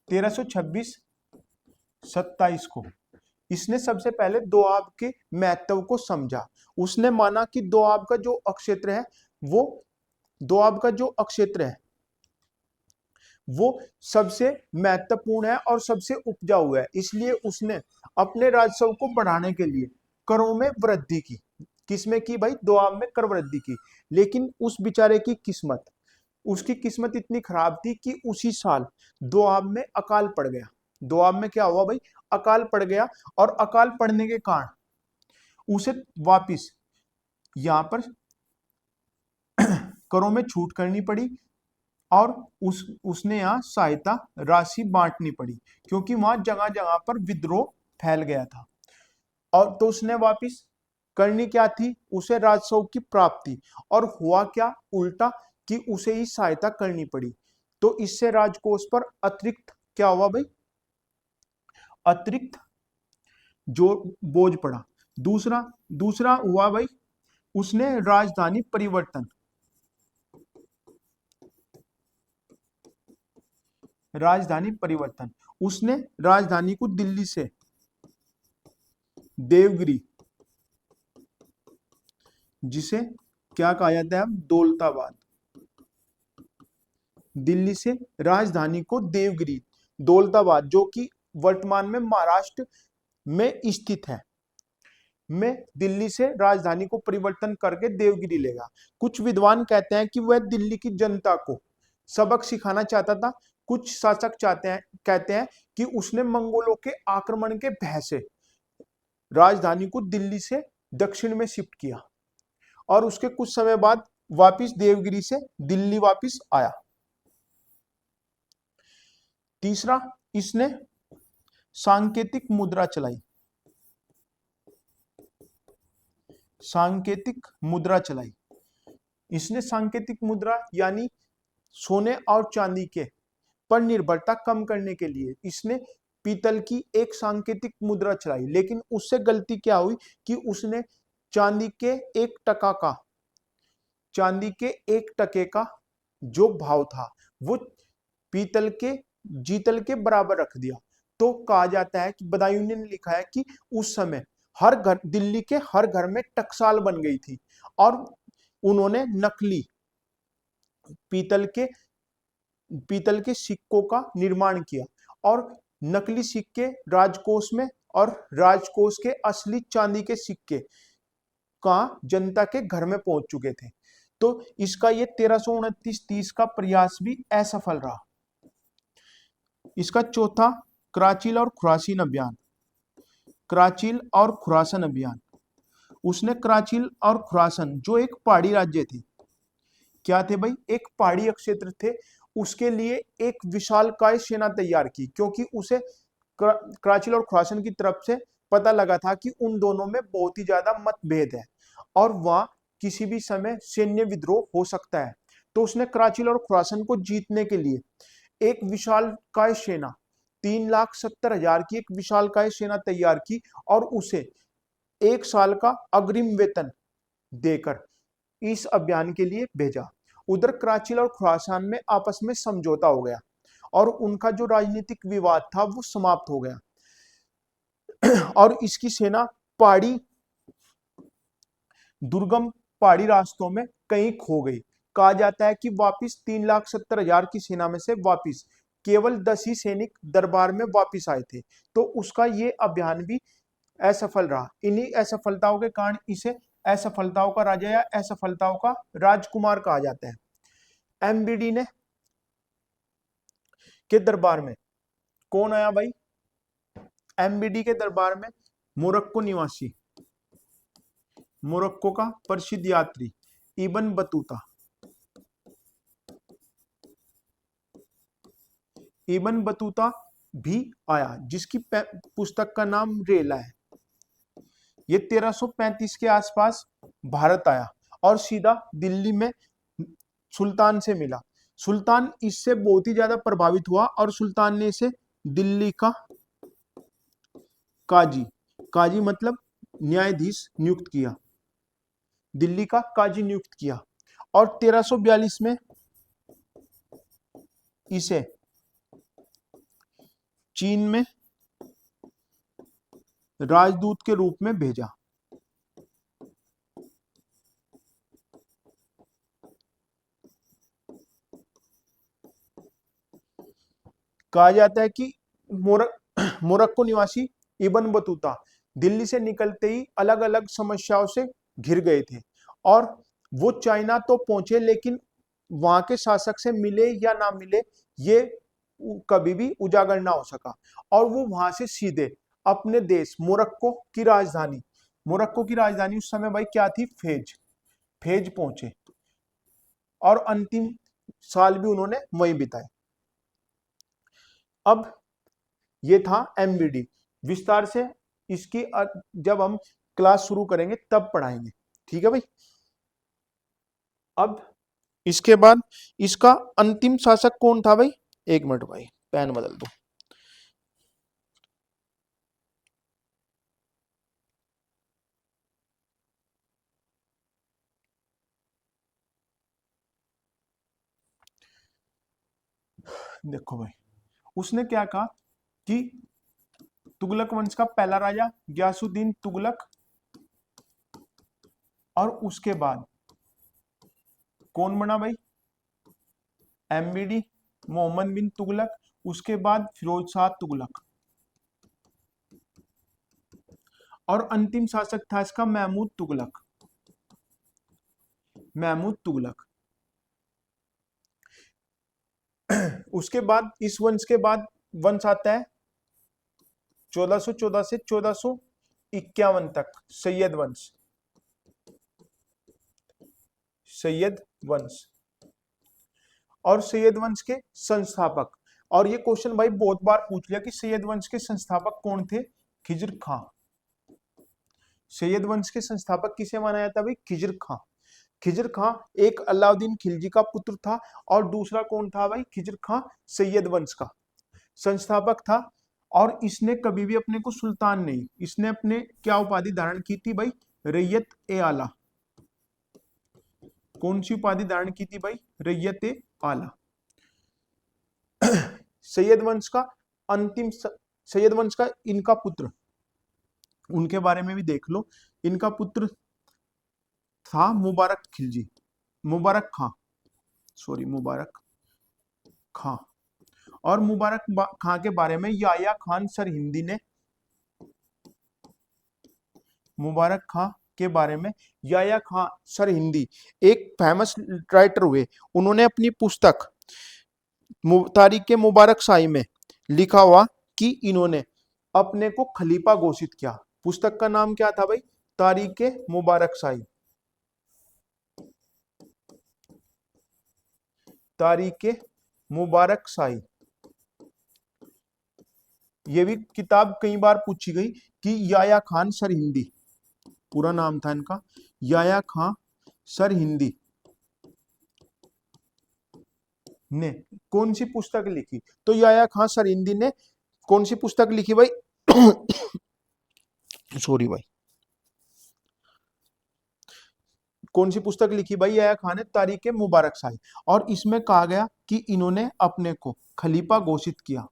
1326-27 को इसने सबसे पहले दोआब के महत्व को समझा। उसने माना कि दोआब का जो अक्षेत्र है वो सबसे महत्वपूर्ण है और सबसे उपजाऊ है। इसलिए उसने अपने राजस्व को बढ़ाने के लिए करों में वृद्धि की। किसमें की भाई? दोआब में कर वृद्धि की। लेकिन उस बेचारे की उसकी किस्मत इतनी खराब थी कि उसी साल दोआब में अकाल पड़ गया। दोआब में क्या हुआ भाई? अकाल पड़ गया। और अकाल पड़ने के कारण उसे वापिस यहां पर करों में छूट करनी पड़ी और उसने यहां सहायता राशि बांटनी पड़ी, क्योंकि वहां जगह जगह पर विद्रोह फैल गया था। और तो उसने वापिस करनी क्या थी? उसे राजस्व की प्राप्ति। और हुआ क्या? उल्टा कि उसे ही सहायता करनी पड़ी। तो इससे राजकोष पर अतिरिक्त क्या हुआ भाई? अतिरिक्त जो बोझ पड़ा। दूसरा हुआ भाई, उसने राजधानी परिवर्तन। उसने राजधानी को दिल्ली से देवगिरी, जिसे क्या कहा जाता है अब? दौलताबाद। दिल्ली से राजधानी को देवगिरी, दौलताबाद, जो कि वर्तमान में महाराष्ट्र में स्थित है, में दिल्ली से राजधानी को परिवर्तन करके देवगिरी लेगा। कुछ विद्वान कहते हैं कि वह दिल्ली की जनता को सबक सिखाना चाहता था। कुछ शासक कहते हैं कि उसने मंगोलों के आक्रमण के भय से राजधानी को दिल्ली से दक्षिण में शिफ्ट किया और उसके कुछ समय बाद वापिस देवगिरी से दिल्ली वापिस आया। तीसरा, इसने सांकेतिक मुद्रा चलाई। इसने सांकेतिक मुद्रा यानी सोने और चांदी के पर निर्भरता कम करने के लिए इसने पीतल की एक सांकेतिक मुद्रा चलाई, लेकिन उससे गलती क्या हुई कि उसने चांदी के 1 टका का चांदी के 1 टके का जो भाव था वो पीतल के जीतल के बराबर रख दिया। तो कहा जाता है कि बदायूं ने लिखा है कि उस समय हर घर, दिल्ली के हर घर में टकसाल बन गई थी और उन्होंने नकली पीतल के सिक्कों का निर्माण किया और नकली सिक्के राजकोष में और राजकोष के असली चांदी के सिक्के का जनता के घर में पहुंच चुके थे। तो इसका ये 1329-30 का प्रयास भी असफल रहा। इसका चौथा कराचील और खुरासन अभियान। कराचील और खुरासन अभियान, उसने कराचील और खुरासन जो एक पहाड़ी राज्य थे, क्या थे भाई, एक पहाड़ी क्षेत्र थे, उसके लिए एक विशालकाय सेना तैयार की, क्योंकि उसे कराचील और खुरासन की तरफ से पता लगा था कि उन दोनों में बहुत ही ज्यादा मतभेद है और वहां किसी भी समय सैन्य विद्रोह हो सकता है। तो उसने कराचील और खुरासन को जीतने के लिए एक विशालकाय सेना 3,70,000 की एक विशालकाय सेना तैयार की और उसे 1 साल का अग्रिम वेतन देकर इस अभियान के लिए भेजा। उधर कराचील और खुरासान में आपस में समझौता हो गया और उनका जो राजनीतिक विवाद था वो समाप्त हो गया और इसकी सेना दुर्गम पहाड़ी रास्तों में कहीं खो गई। कहा जाता है कि वापिस 3,70,000 की सेना में से वापिस केवल 10 ही सैनिक दरबार में वापिस आए थे। तो उसका ये अभियान भी असफल रहा। इन्हीं असफलताओं के कारण इसे असफलताओं का राजा या असफलताओं का राजकुमार कहा जाता है। एमबीडी ने के दरबार में कौन आया भाई? एमबीडी के दरबार में मोरक्को निवासी, मोरक्को का प्रसिद्ध यात्री इब्न बतूता, इब्न बतूता भी आया, जिसकी पुस्तक का नाम रेला है। ये 1335 के आसपास भारत आया और सीधा दिल्ली में सुल्तान से मिला। सुल्तान इससे बहुत ही ज्यादा प्रभावित हुआ और सुल्तान ने इसे दिल्ली का काजी मतलब न्यायाधीश नियुक्त किया, दिल्ली का काजी नियुक्त किया और 1342 में इसे चीन में राजदूत के रूप में भेजा। कहा जाता है कि मोरक्को निवासी इब्न बतूता दिल्ली से निकलते ही अलग अलग समस्याओं से घिर गए थे और वो चाइना तो पहुंचे, लेकिन वहां के शासक से मिले या ना मिले ये कभी भी उजागर ना हो सका और वो वहां से सीधे अपने देश मोरक्को की राजधानी उस समय भाई क्या थी? फेज पहुंचे और अंतिम साल भी उन्होंने वहीं बिताए। अब ये था एमबीडी। विस्तार से इसकी जब हम क्लास शुरू करेंगे तब पढ़ाएंगे, ठीक है भाई। अब इसके बाद इसका अंतिम शासक कौन था भाई? 1 मिनट भाई, पेन बदल दो। देखो भाई, उसने क्या कहा कि तुगलक वंश का पहला राजा गयासुद्दीन तुगलक और उसके बाद कौन बना भाई? एमबीडी मोहम्मद बिन तुगलक, उसके बाद फिरोज शाह तुगलक और अंतिम शासक था इसका महमूद तुगलक। उसके बाद इस वंश के बाद वंश आता है 1414 से 1451 तक सैयद वंश और सैयद वंश के संस्थापक। और ये क्वेश्चन भाई बहुत बार पूछ लिया कि सैयद वंश के संस्थापक कौन थे? खिज्र खां। सैयद वंश के संस्थापक किसे माना जाता है भाई? खिज्र खां। खिजर खां एक अलाउद्दीन खिलजी का पुत्र था, और दूसरा कौन था भाई? खिजर खां सैयद वंश का संस्थापक था, और इसने कभी भी अपने को सुल्तान नहीं, इसने अपने क्या उपाधि धारण की थी भाई? रैयत ए आला। कौन सी उपाधि धारण की थी भाई? रैयत ए आला। सैयद वंश का सैयद वंश का इनका पुत्र, उनके बारे में भी देख लो। इनका पुत्र था मुबारक खिलजी, मुबारक खां, सॉरी मुबारक खां। और मुबारक खां के बारे में याया खान सरहिंदी ने, मुबारक खां के बारे में याया खान सरहिंदी एक फेमस राइटर हुए, उन्होंने अपनी पुस्तक तारीख मुबारक शाही में लिखा हुआ कि इन्होंने अपने को खलीफा घोषित किया। पुस्तक का नाम क्या था भाई? तारीख मुबारक शाही। तारीख मुबारक शाही। ये भी किताब कई बार पूछी गई कि याया खान सरहिंदी, पूरा नाम था इनका याया खान सरहिंदी, ने कौन सी पुस्तक लिखी? तो याया खान सरहिंदी ने कौन सी पुस्तक लिखी भाई? सॉरी भाई, कौन सी पुस्तक लिखी भाई याया खान ने? तारीख मुबारक शाही। और इसमें कहा गया कि इन्होंने अपने को खलीफा घोषित किया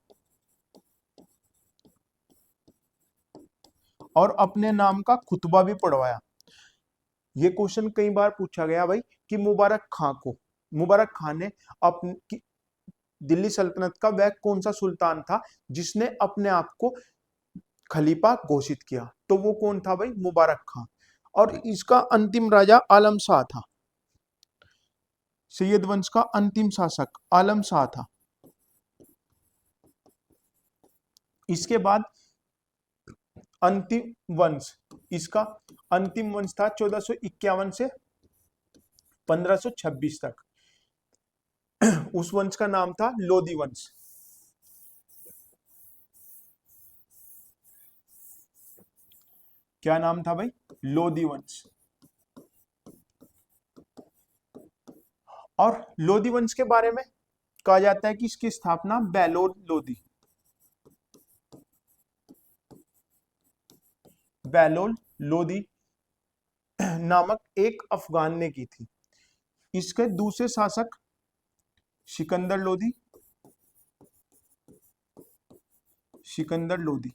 और अपने नाम का खुतबा भी पढ़वाया। ये क्वेश्चन कई बार पूछा गया भाई कि मुबारक खान ने अपनी दिल्ली सल्तनत का वह कौन सा सुल्तान था जिसने अपने आप को खलीफा घोषित किया? तो वो कौन था भाई? मुबारक खान। और इसका अंतिम राजा आलम शाह था, सैयद वंश का अंतिम शासक आलम शाह था। इसके बाद अंतिम वंश, इसका अंतिम वंश था 1451 से 1526 तक। उस वंश का नाम था लोधी वंश। क्या नाम था भाई? लोधी वंश। और लोधी वंश के बारे में कहा जाता है कि इसकी स्थापना बेलोर लोधी, बेलोल लोधी नामक एक अफगान ने की थी। इसके दूसरे शासक सिकंदर लोधी, सिकंदर लोधी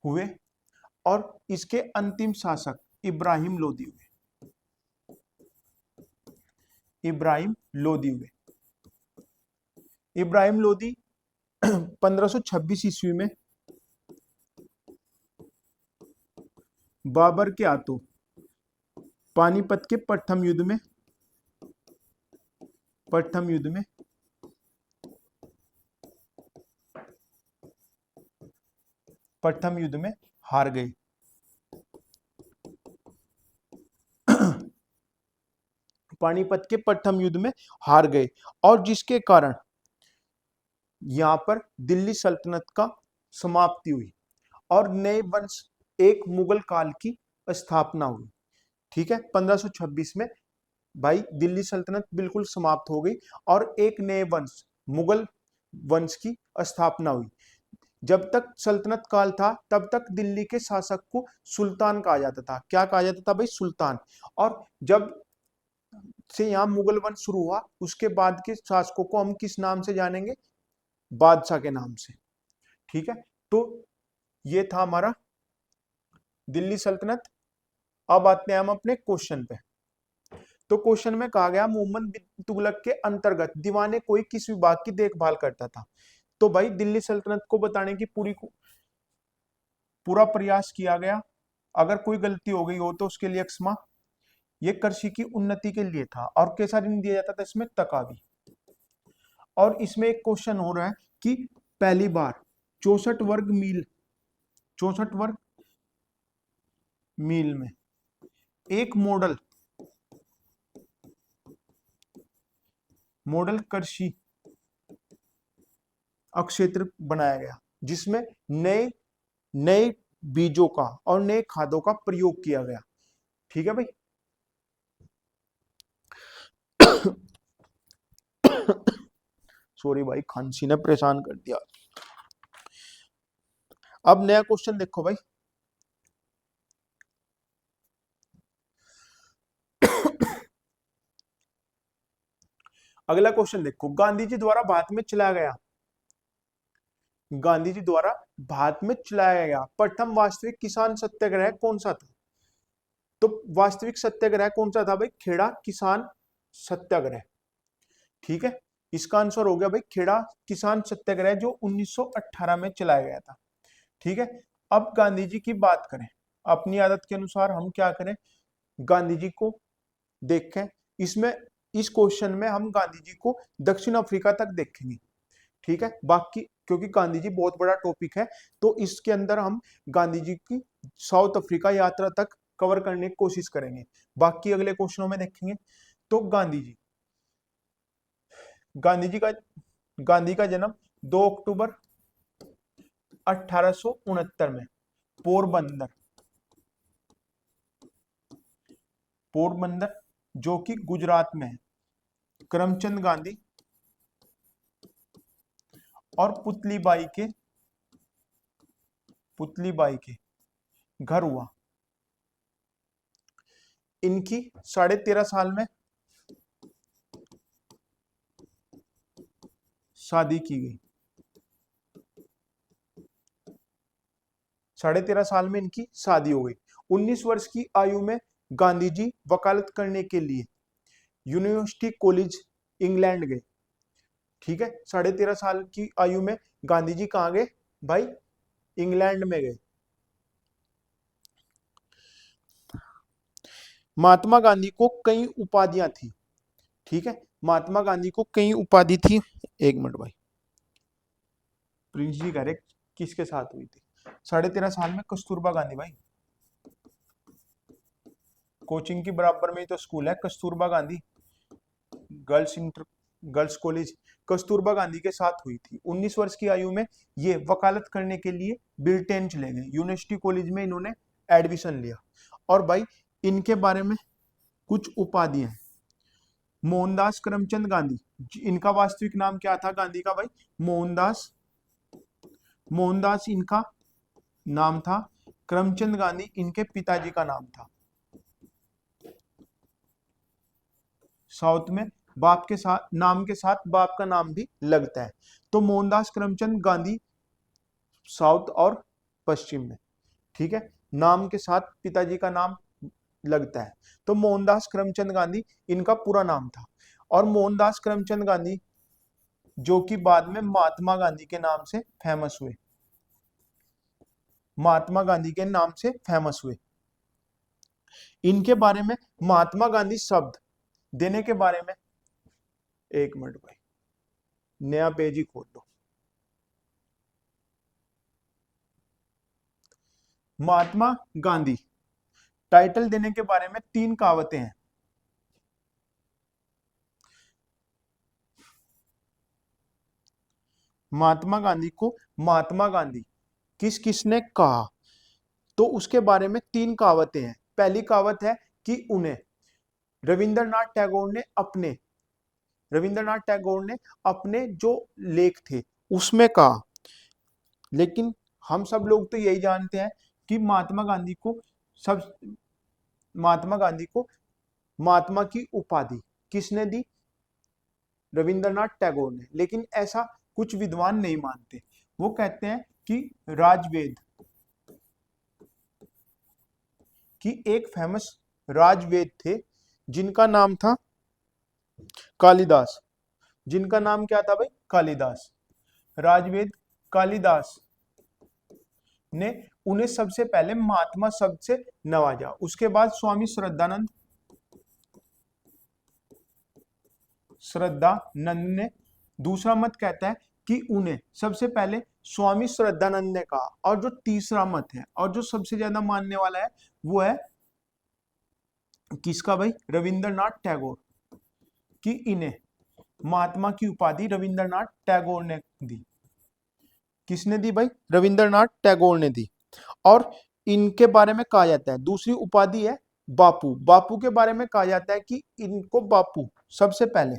हुए, और इसके अंतिम शासक इब्राहिम लोधी हुए, इब्राहिम लोधी हुए। इब्राहिम लोधी 1526 ईस्वी में बाबर के हाथों पानीपत के प्रथम युद्ध में हार गए। पानीपत के प्रथम युद्ध में हार गए, और जिसके कारण यहां पर दिल्ली सल्तनत का समाप्ति हुई और नए वंश एक मुगल काल की स्थापना हुई। ठीक है, 1526 में भाई दिल्ली सल्तनत बिल्कुल समाप्त हो गई और एक नए वंश मुगल वंश की स्थापना हुई। जब तक सल्तनत काल था तब तक दिल्ली के शासक को सुल्तान कहा जाता था। क्या कहा जाता था भाई? सुल्तान। और जब से यहाँ मुगल वंश शुरू हुआ उसके बाद के शासकों को हम किस नाम से जानेंगे? बादशाह के नाम से। ठीक है, तो ये था हमारा दिल्ली सल्तनत। अब आते हैं हम अपने क्वेश्चन पे। तो क्वेश्चन में कहा गया मोहम्मद बिन तुगलक के अंतर्गत दीवाने कोई किस विभाग की देखभाल करता था? तो भाई दिल्ली सल्तनत को बताने की पूरा प्रयास किया गया। अगर कोई गलती हो गई हो तो उसके लिए क्षमा। ये कृषि की उन्नति के लिए था। और कैसा ऋण दिया जाता था इसमें? तकावी। और इसमें एक क्वेश्चन हो रहा है कि पहली बार 64 वर्ग मील में एक मॉडल कृषि अक्षेत्र बनाया गया जिसमें नए नए बीजों का और नए खादों का प्रयोग किया गया। ठीक है भाई। सॉरी भाई, खांसी ने परेशान कर दिया। अब नया क्वेश्चन देखो भाई। अगला क्वेश्चन देखो, गांधी जी द्वारा भारत में चलाया गया, गांधी जी द्वारा भारत में चलाया गया प्रथम वास्तविक किसान सत्याग्रह कौन सा था? तो वास्तविक सत्याग्रह कौन सा था भाई? खेड़ा किसान सत्याग्रह। ठीक है, इसका आंसर हो गया भाई खेड़ा किसान सत्याग्रह, जो 1918 में चलाया गया था। ठीक है, अब गांधी जी की बात करें, अपनी आदत के अनुसार हम क्या करें, गांधी जी को देखें। इसमें इस क्वेश्चन में हम गांधी जी को दक्षिण अफ्रीका तक देखेंगे। ठीक है, बाकी क्योंकि गांधी जी बहुत बड़ा टॉपिक है, तो इसके अंदर हम गांधी जी की साउथ अफ्रीका यात्रा तक कवर करने की कोशिश करेंगे, बाकी अगले क्वेश्चनों में देखेंगे। तो गांधी का जन्म 2 अक्टूबर 1869 में पोरबंदर जो कि गुजरात में है। करमचंद गांधी और पुतली बाई के घर हुआ। इनकी 13.5 साल में शादी की गई। 13.5 साल में इनकी शादी हो गई। 19 वर्ष की आयु में गांधी जी वकालत करने के लिए यूनिवर्सिटी कॉलेज इंग्लैंड गए। ठीक है, 13.5 साल की आयु में गांधी जी कहाँ गए भाई? इंग्लैंड में गए। महात्मा गांधी को कई उपाधियां थी। ठीक है, महात्मा गांधी को कई उपाधि थी। एक मिनट भाई, प्रिंस जी कह रहे किसके साथ हुई थी? 13.5 साल में कस्तूरबा गांधी भाई, कोचिंग की बराबर में ही तो स्कूल है कस्तूरबा गांधी गर्ल्स कॉलेज, कस्तूरबा गांधी के साथ हुई थी। 19 वर्ष की आयु में ये वकालत करने के लिए ब्रिटेन चले गए। यूनिवर्सिटी कॉलेज में इन्होंने एडमिशन लिया। और भाई इनके बारे में कुछ उपाधियां हैं। मोहनदास करमचंद गांधी, इनका वास्तविक नाम क्या था गांधी का भाई? मोहनदास इनका नाम था। करमचंद गांधी इनके पिताजी का नाम था। साउथ में बाप के साथ नाम के साथ बाप का नाम भी लगता है। तो मोहनदास करमचंद गांधी साउथ और पश्चिम में। ठीक है, नाम के साथ पिताजी का नाम लगता है। तो मोहनदास करमचंद गांधी इनका पूरा नाम था। और मोहनदास करमचंद गांधी जो कि बाद में महात्मा गांधी के नाम से फेमस हुए, महात्मा गांधी के नाम से फेमस हुए। इनके बारे में महात्मा गांधी शब्द देने के बारे में, एक मिनट भाई, नया पेज ही खोल लो। महात्मा गांधी टाइटल देने के बारे में 3 कहावतें हैं। महात्मा गांधी को महात्मा गांधी किस किसने कहा, तो उसके बारे में 3 कहावतें हैं। पहली कहावत है कि उन्हें रविंद्रनाथ टैगोर ने अपने जो लेख थे उसमें कहा। लेकिन हम सब लोग तो यही जानते हैं कि महात्मा गांधी को महात्मा की उपाधि किसने दी? रविंद्रनाथ टैगोर ने। लेकिन ऐसा कुछ विद्वान नहीं मानते, वो कहते हैं कि राजवेद की एक फेमस राजवेद थे जिनका नाम था कालिदास। जिनका नाम क्या था भाई? कालिदास। राजवेद कालिदास ने उन्हें सबसे पहले महात्मा शब्द से नवाजा। उसके बाद स्वामी श्रद्धानंद ने दूसरा मत कहता है कि उन्हें सबसे पहले स्वामी श्रद्धानंद ने कहा। और जो तीसरा मत है और जो सबसे ज्यादा मानने वाला है वो है किसका भाई? रविंद्रनाथ टैगोर, कि इन्हें महात्मा की उपाधि रविंद्रनाथ टैगोर ने दी। किसने दी भाई? रविंद्रनाथ टैगोर ने दी। और इनके बारे में कहा जाता है, दूसरी उपाधि है बापू। बापू के बारे में कहा जाता है कि इनको बापू सबसे पहले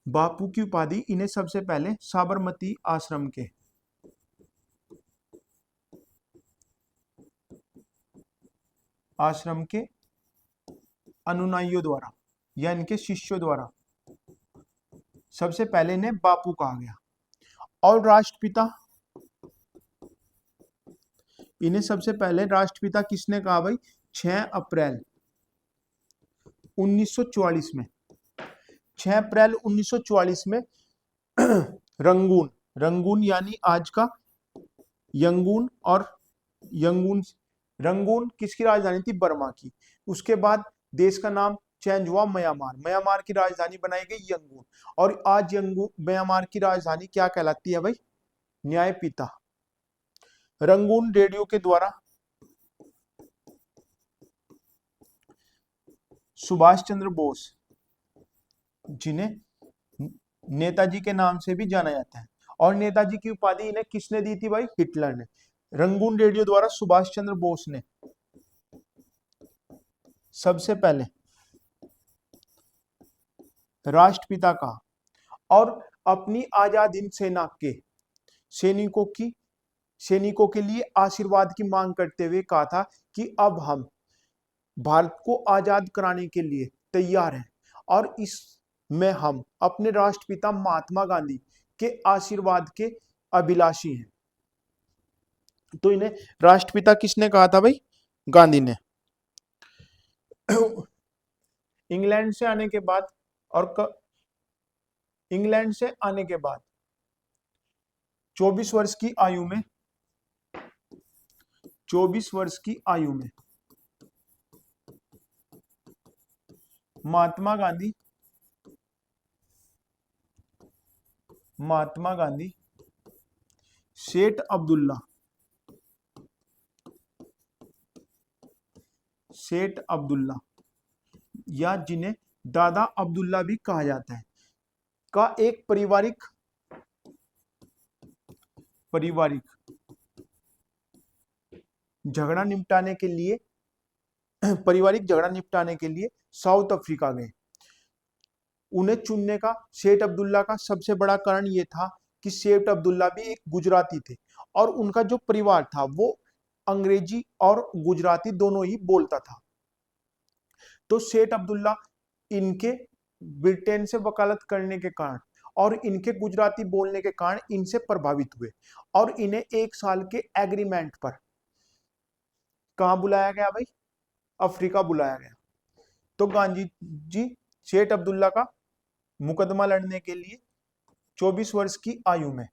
बापू की उपाधि इन्हें सबसे पहले साबरमती आश्रम के अनुयायियों द्वारा या इनके शिष्यों द्वारा सबसे पहले इन्हें बापू कहा गया। और राष्ट्रपिता, इन्हें सबसे पहले राष्ट्रपिता किसने कहा भाई? 6 अप्रैल 1944 में, 6 अप्रैल 1944 में रंगून, रंगून यानी आज का यंगून, और यंगून, रंगून किसकी राजधानी थी? बर्मा की। उसके बाद देश का नाम चेंज हुआ म्यांमार, म्यांमार की राजधानी बनाई गई यंगून, और आज यंगून म्यांमार की राजधानी क्या कहलाती है भाई? न्यायपीता। रंगून रेडियो के द्वारा सुभाष चंद्र बोस, जिन्हें नेताजी के नाम से भी जाना जाता है, और नेताजी की उपाधि इन्हें किसने दी थी भाई? हिटलर ने। रंगून रेडियो द्वारा सुभाष चंद्र बोस ने सबसे पहले राष्ट्रपिता का, और अपनी आजाद हिंद सेना के सैनिकों के लिए आशीर्वाद की मांग करते हुए कहा था कि अब हम भारत को आजाद कराने के लिए तैयार हैं, और इसमें हम अपने राष्ट्रपिता महात्मा गांधी के आशीर्वाद के अभिलाषी हैं। तो इन्हें राष्ट्रपिता किसने कहा था भाई? गांधी ने। इंग्लैंड से आने के बाद इंग्लैंड से आने के बाद 24 वर्ष की आयु में, 24 वर्ष की आयु में महात्मा गांधी सेठ अब्दुल्ला या जिन्हें दादा अब्दुल्ला भी कहा जाता है, का एक पारिवारिक झगड़ा निपटाने के लिए साउथ अफ्रीका गए। उन्हें चुनने का सेठ अब्दुल्ला का सबसे बड़ा कारण यह था कि सेठ अब्दुल्ला भी एक गुजराती थे, और उनका जो परिवार था वो अंग्रेजी और गुजराती दोनों ही बोलता था। तो सेठ अब्दुल्ला इनके ब्रिटेन से वकालत करने के कारण और इनके गुजराती बोलने के कारण इनसे प्रभावित हुए, और इन्हें 1 साल के एग्रीमेंट पर कहां बुलाया गया भाई? अफ्रीका बुलाया गया। तो गांधी जी सेठ अब्दुल्ला का मुकदमा लड़ने के लिए 24 वर्ष की आयु में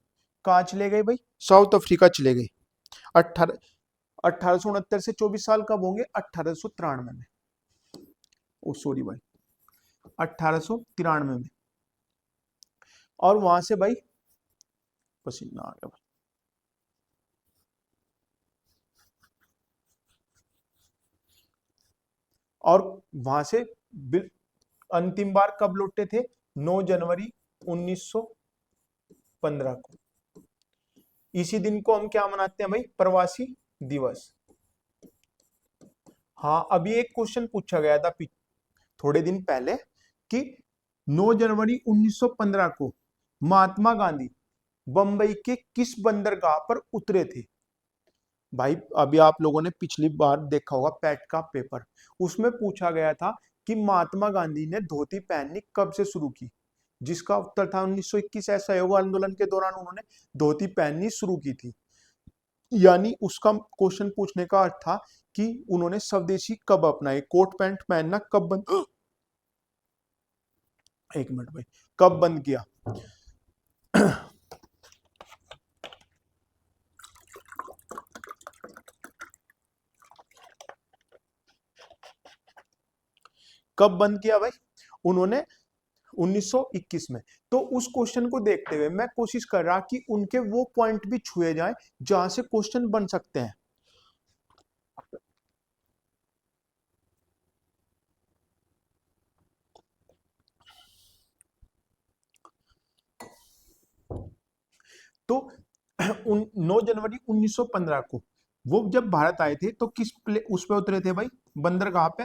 कहां चले गए भाई? साउथ अफ्रीका चले गए। 1869 से 24 साल कब होंगे? 1893 में। ओ सॉरी भाई, 1893 में। और वहां से भाई पसीना आ गया भाई। और वहां से अंतिम बार कब लौटे थे? 9 जनवरी 1915 को। इसी दिन को हम क्या मनाते हैं भाई? प्रवासी दिवस। हाँ, अभी एक क्वेश्चन पूछा गया था थोड़े दिन पहले कि 9 जनवरी 1915 को महात्मा गांधी बंबई के किस बंदरगाह पर उतरे थे? भाई अभी आप लोगों ने पिछली बार देखा होगा पैट का पेपर, उसमें पूछा गया था कि महात्मा गांधी ने धोती पहननी कब से शुरू की, जिसका उत्तर था 1921। असहयोग आंदोलन के दौरान उन्होंने धोती पहननी शुरू की थी। यानी उसका क्वेश्चन पूछने का अर्थ था कि उन्होंने स्वदेशी कब अपनाई, कोट पैंट पहनना कब बंद एक मिनट भाई, कब बंद किया? कब बंद किया भाई? उन्होंने 1921 में। तो उस क्वेश्चन को देखते हुए मैं कोशिश कर रहा कि उनके वो पॉइंट भी छुए जाए जहां से क्वेश्चन बन सकते हैं। तो 9 जनवरी 1915 को वो जब भारत आए थे तो उस पे उतरे थे भाई? बंदरगाह पे,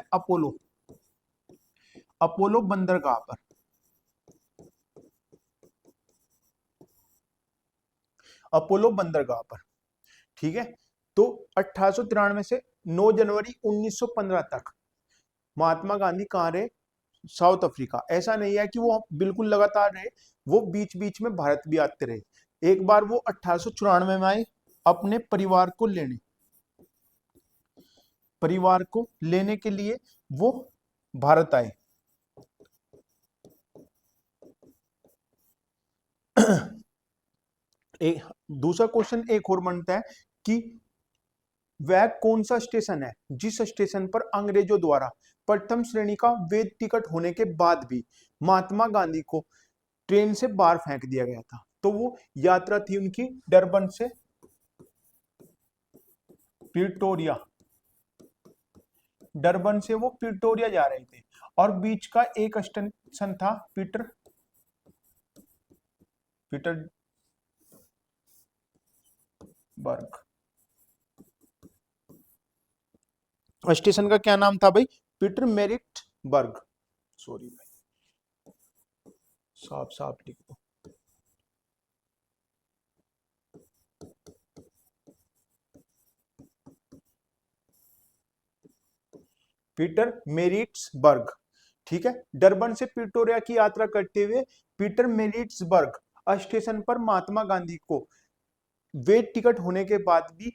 अपोलो बंदरगाह पर। अपोलो बंदरगाह पर। ठीक है, तो 1893 से 9 जनवरी 1915 तक महात्मा गांधी कहाँ रहे? South Africa. ऐसा नहीं है कि वो बिल्कुल लगातार रहे, वो बीच बीच में भारत भी आते रहे। एक बार वो 1894 में आए अपने परिवार को लेने के लिए वो भारत आए। एक दूसरा क्वेश्चन एक और बनता है कि वह कौन सा स्टेशन है जिस स्टेशन पर अंग्रेजों द्वारा प्रथम श्रेणी का वैध टिकट होने के बाद भी महात्मा गांधी को ट्रेन से बाहर फेंक दिया गया था? तो वो यात्रा थी उनकी डरबन से प्रिटोरिया। डरबन से वो प्रिटोरिया जा रहे थे और बीच का एक स्टेशन था पीटरबर्ग। स्टेशन का क्या नाम था भाई? पीटरमेरिट्सबर्ग। सॉरी भाई, साफ साफ लिख दो। पीटरमेरिट्सबर्ग। ठीक है, डरबन से प्रिटोरिया की यात्रा करते हुए पीटरमेरिट्सबर्ग स्टेशन पर महात्मा गांधी को वेट टिकट होने के बाद भी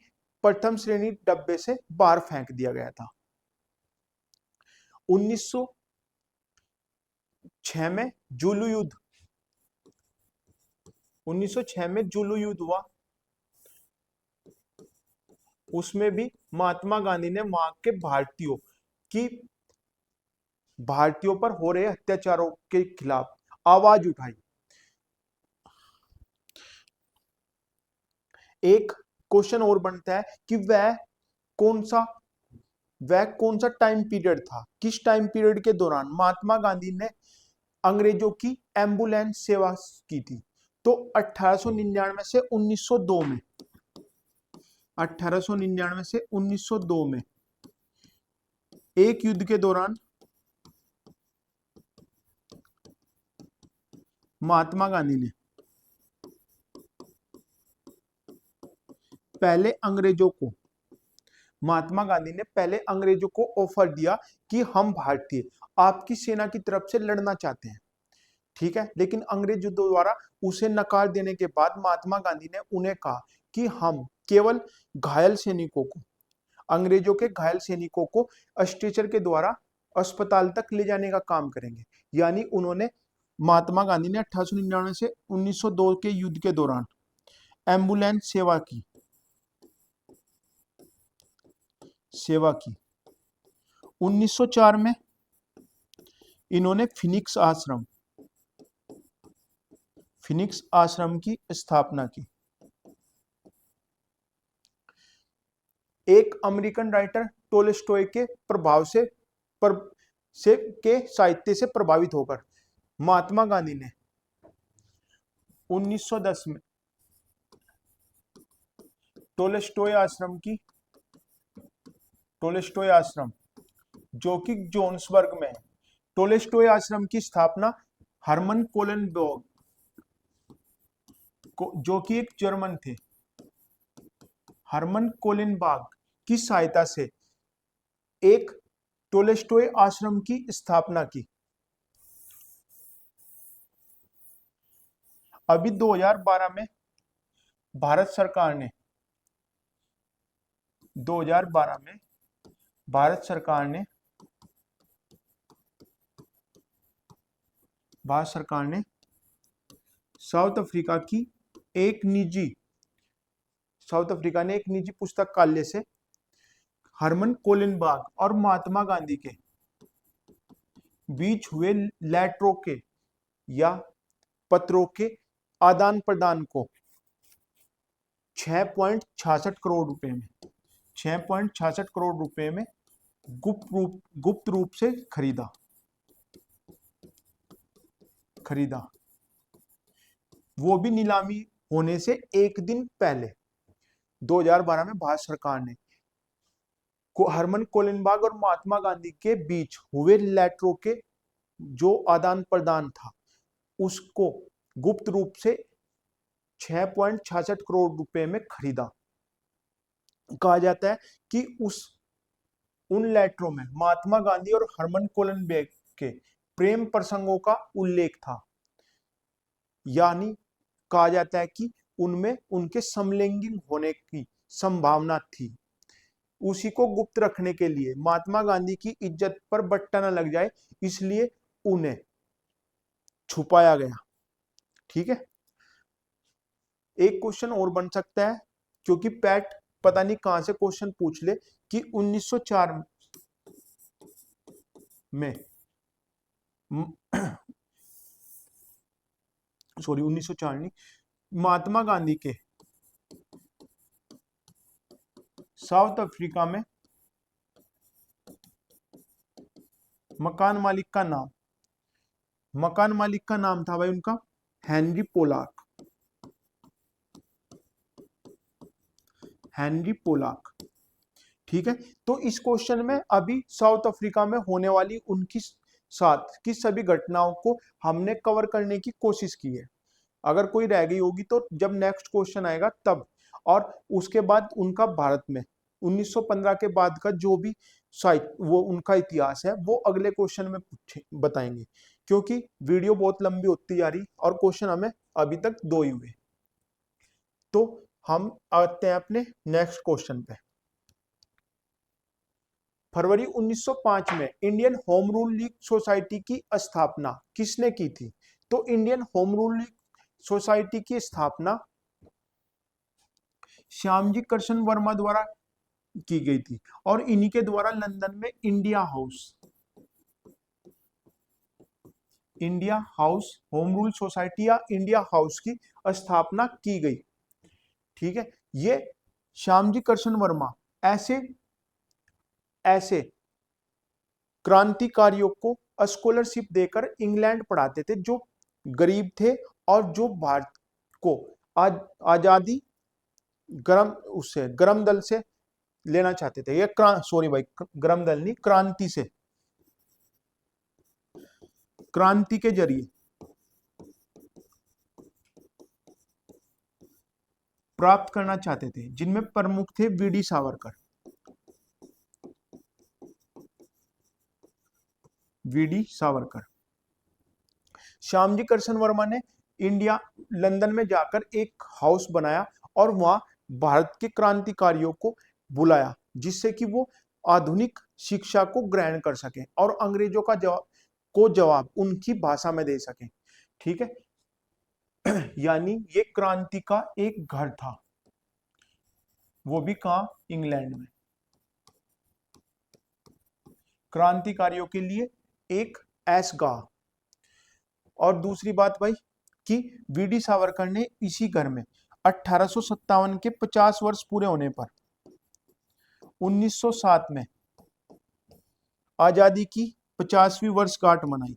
प्रथम श्रेणी डब्बे से बाहर फेंक दिया गया था। 1906 में जुलू युद्ध 1906 में जुलू युद्ध हुआ, उसमें भी महात्मा गांधी ने वहां के भारतीयों पर हो रहे अत्याचारों के खिलाफ आवाज उठाई। एक क्वेश्चन और बनता है कि वह कौन सा टाइम पीरियड था, किस टाइम पीरियड के दौरान महात्मा गांधी ने अंग्रेजों की एम्बुलेंस सेवा की थी? तो 1899 से 1902 में 1899 से 1902 में एक युद्ध के दौरान महात्मा गांधी ने पहले अंग्रेजों को ऑफर दिया कि हम भारतीय आपकी सेना की तरफ से लड़ना चाहते हैं। ठीक है, लेकिन अंग्रेजों द्वारा उसे नकार देने के बाद महात्मा गांधी ने उन्हें कहा कि हम केवल अंग्रेजों के घायल सैनिकों को स्ट्रेचर के द्वारा अस्पताल तक ले जाने का काम करेंगे। यानी महात्मा गांधी ने 1899 से 1902 के युद्ध के दौरान एम्बुलेंस सेवा की। 1904 में इन्होंने फिनिक्स आश्रम की स्थापना की। एक अमेरिकन राइटर टोल्स्टॉय के प्रभाव के साहित्य से प्रभावित होकर महात्मा गांधी ने 1910 में टोल्स्टॉय आश्रम जो कि जोन्सबर्ग में है, टोल्स्टॉय आश्रम की स्थापना हरमन कोलेनबर्ग जो कि एक जर्मन थे, हरमन कोलेनबर्ग की सहायता से एक टोल्स्टॉय आश्रम की स्थापना की। अभी 2012 में भारत सरकार ने 2012 में साउथ अफ्रीका ने एक निजी पुस्तकालय से हरमन कोलेनबर्ग और महात्मा गांधी के बीच हुए लेटरों के या पत्रों के आदान प्रदान को 6.66 करोड़ रुपए में गुप्त रूप से खरीदा, वो भी नीलामी होने से एक दिन पहले। 2012 में भारत सरकार ने हरमन कोलेनबर्ग और महात्मा गांधी के बीच हुए लेटरों के जो आदान प्रदान था उसको गुप्त रूप से 6.66 करोड़ रुपए में खरीदा। कहा जाता है कि उन लेटरों में महात्मा गांधी और हरमन कोलन बेग के प्रेम प्रसंगों का उल्लेख था, यानी कहा जाता है कि उनमें उनके समलैंगिक होने की संभावना थी। उसी को गुप्त रखने के लिए, महात्मा गांधी की इज्जत पर बट्टा न लग जाए, इसलिए उन्हें छुपाया गया। ठीक है, एक क्वेश्चन और बन सकता है, क्योंकि पैट पता नहीं कहां से क्वेश्चन पूछ ले कि 1904 में सॉरी 1904 नहीं, महात्मा गांधी के साउथ अफ्रीका में मकान मालिक का नाम था भाई उनका हेनरी पोलाक। ठीक है, तो इस क्वेश्चन में अभी साउथ अफ्रीका में होने वाली उनकी साथ की सभी घटनाओं को हमने कवर करने की कोशिश की है। अगर कोई रह गई होगी तो जब नेक्स्ट क्वेश्चन आएगा तब, और उसके बाद उनका भारत में 1915 के बाद का जो भी वो उनका इतिहास है वो अगले क्वेश्चन में बताएंगे, क्योंकि वीडियो बहुत लंबी होती जा रही और क्वेश्चन हमें अभी तक 2 ही हुए। तो हम आते हैं अपने नेक्स्ट क्वेश्चन पे। फरवरी 1905 में Indian home rule league society की स्थापना किसने की थी? तो Indian home rule league society की स्थापना श्यामजी कृष्ण वर्मा द्वारा की गई थी, और इन्हीं के द्वारा लंदन में India house home rule society या इंडिया हाउस की स्थापना की गई। ठीक है, ये श्यामजी कृष्ण वर्मा ऐसे क्रांतिकारियों को स्कॉलरशिप देकर इंग्लैंड पढ़ाते थे जो गरीब थे और जो भारत को आजादी गरम दल से लेना चाहते थे। ये गरम दल नहीं, क्रांति के जरिए प्राप्त करना चाहते थे, जिनमें प्रमुख थे वीडी सावरकर। श्यामजी कृष्ण वर्मा ने लंदन में जाकर एक हाउस बनाया और वहां भारत के क्रांतिकारियों को बुलाया, जिससे कि वो आधुनिक शिक्षा को ग्रहण कर सके और अंग्रेजों का जवाब उनकी भाषा में दे सके। ठीक है, यानी ये क्रांति का एक घर था, वो भी कहां? इंग्लैंड में। क्रांतिकारियों के लिए एक ऐशगाह। और दूसरी बात भाई कि वीडी सावरकर ने इसी घर में 1857 के 50 वर्ष पूरे होने पर 1907 में आजादी की 50वीं वर्षगांठ मनाई।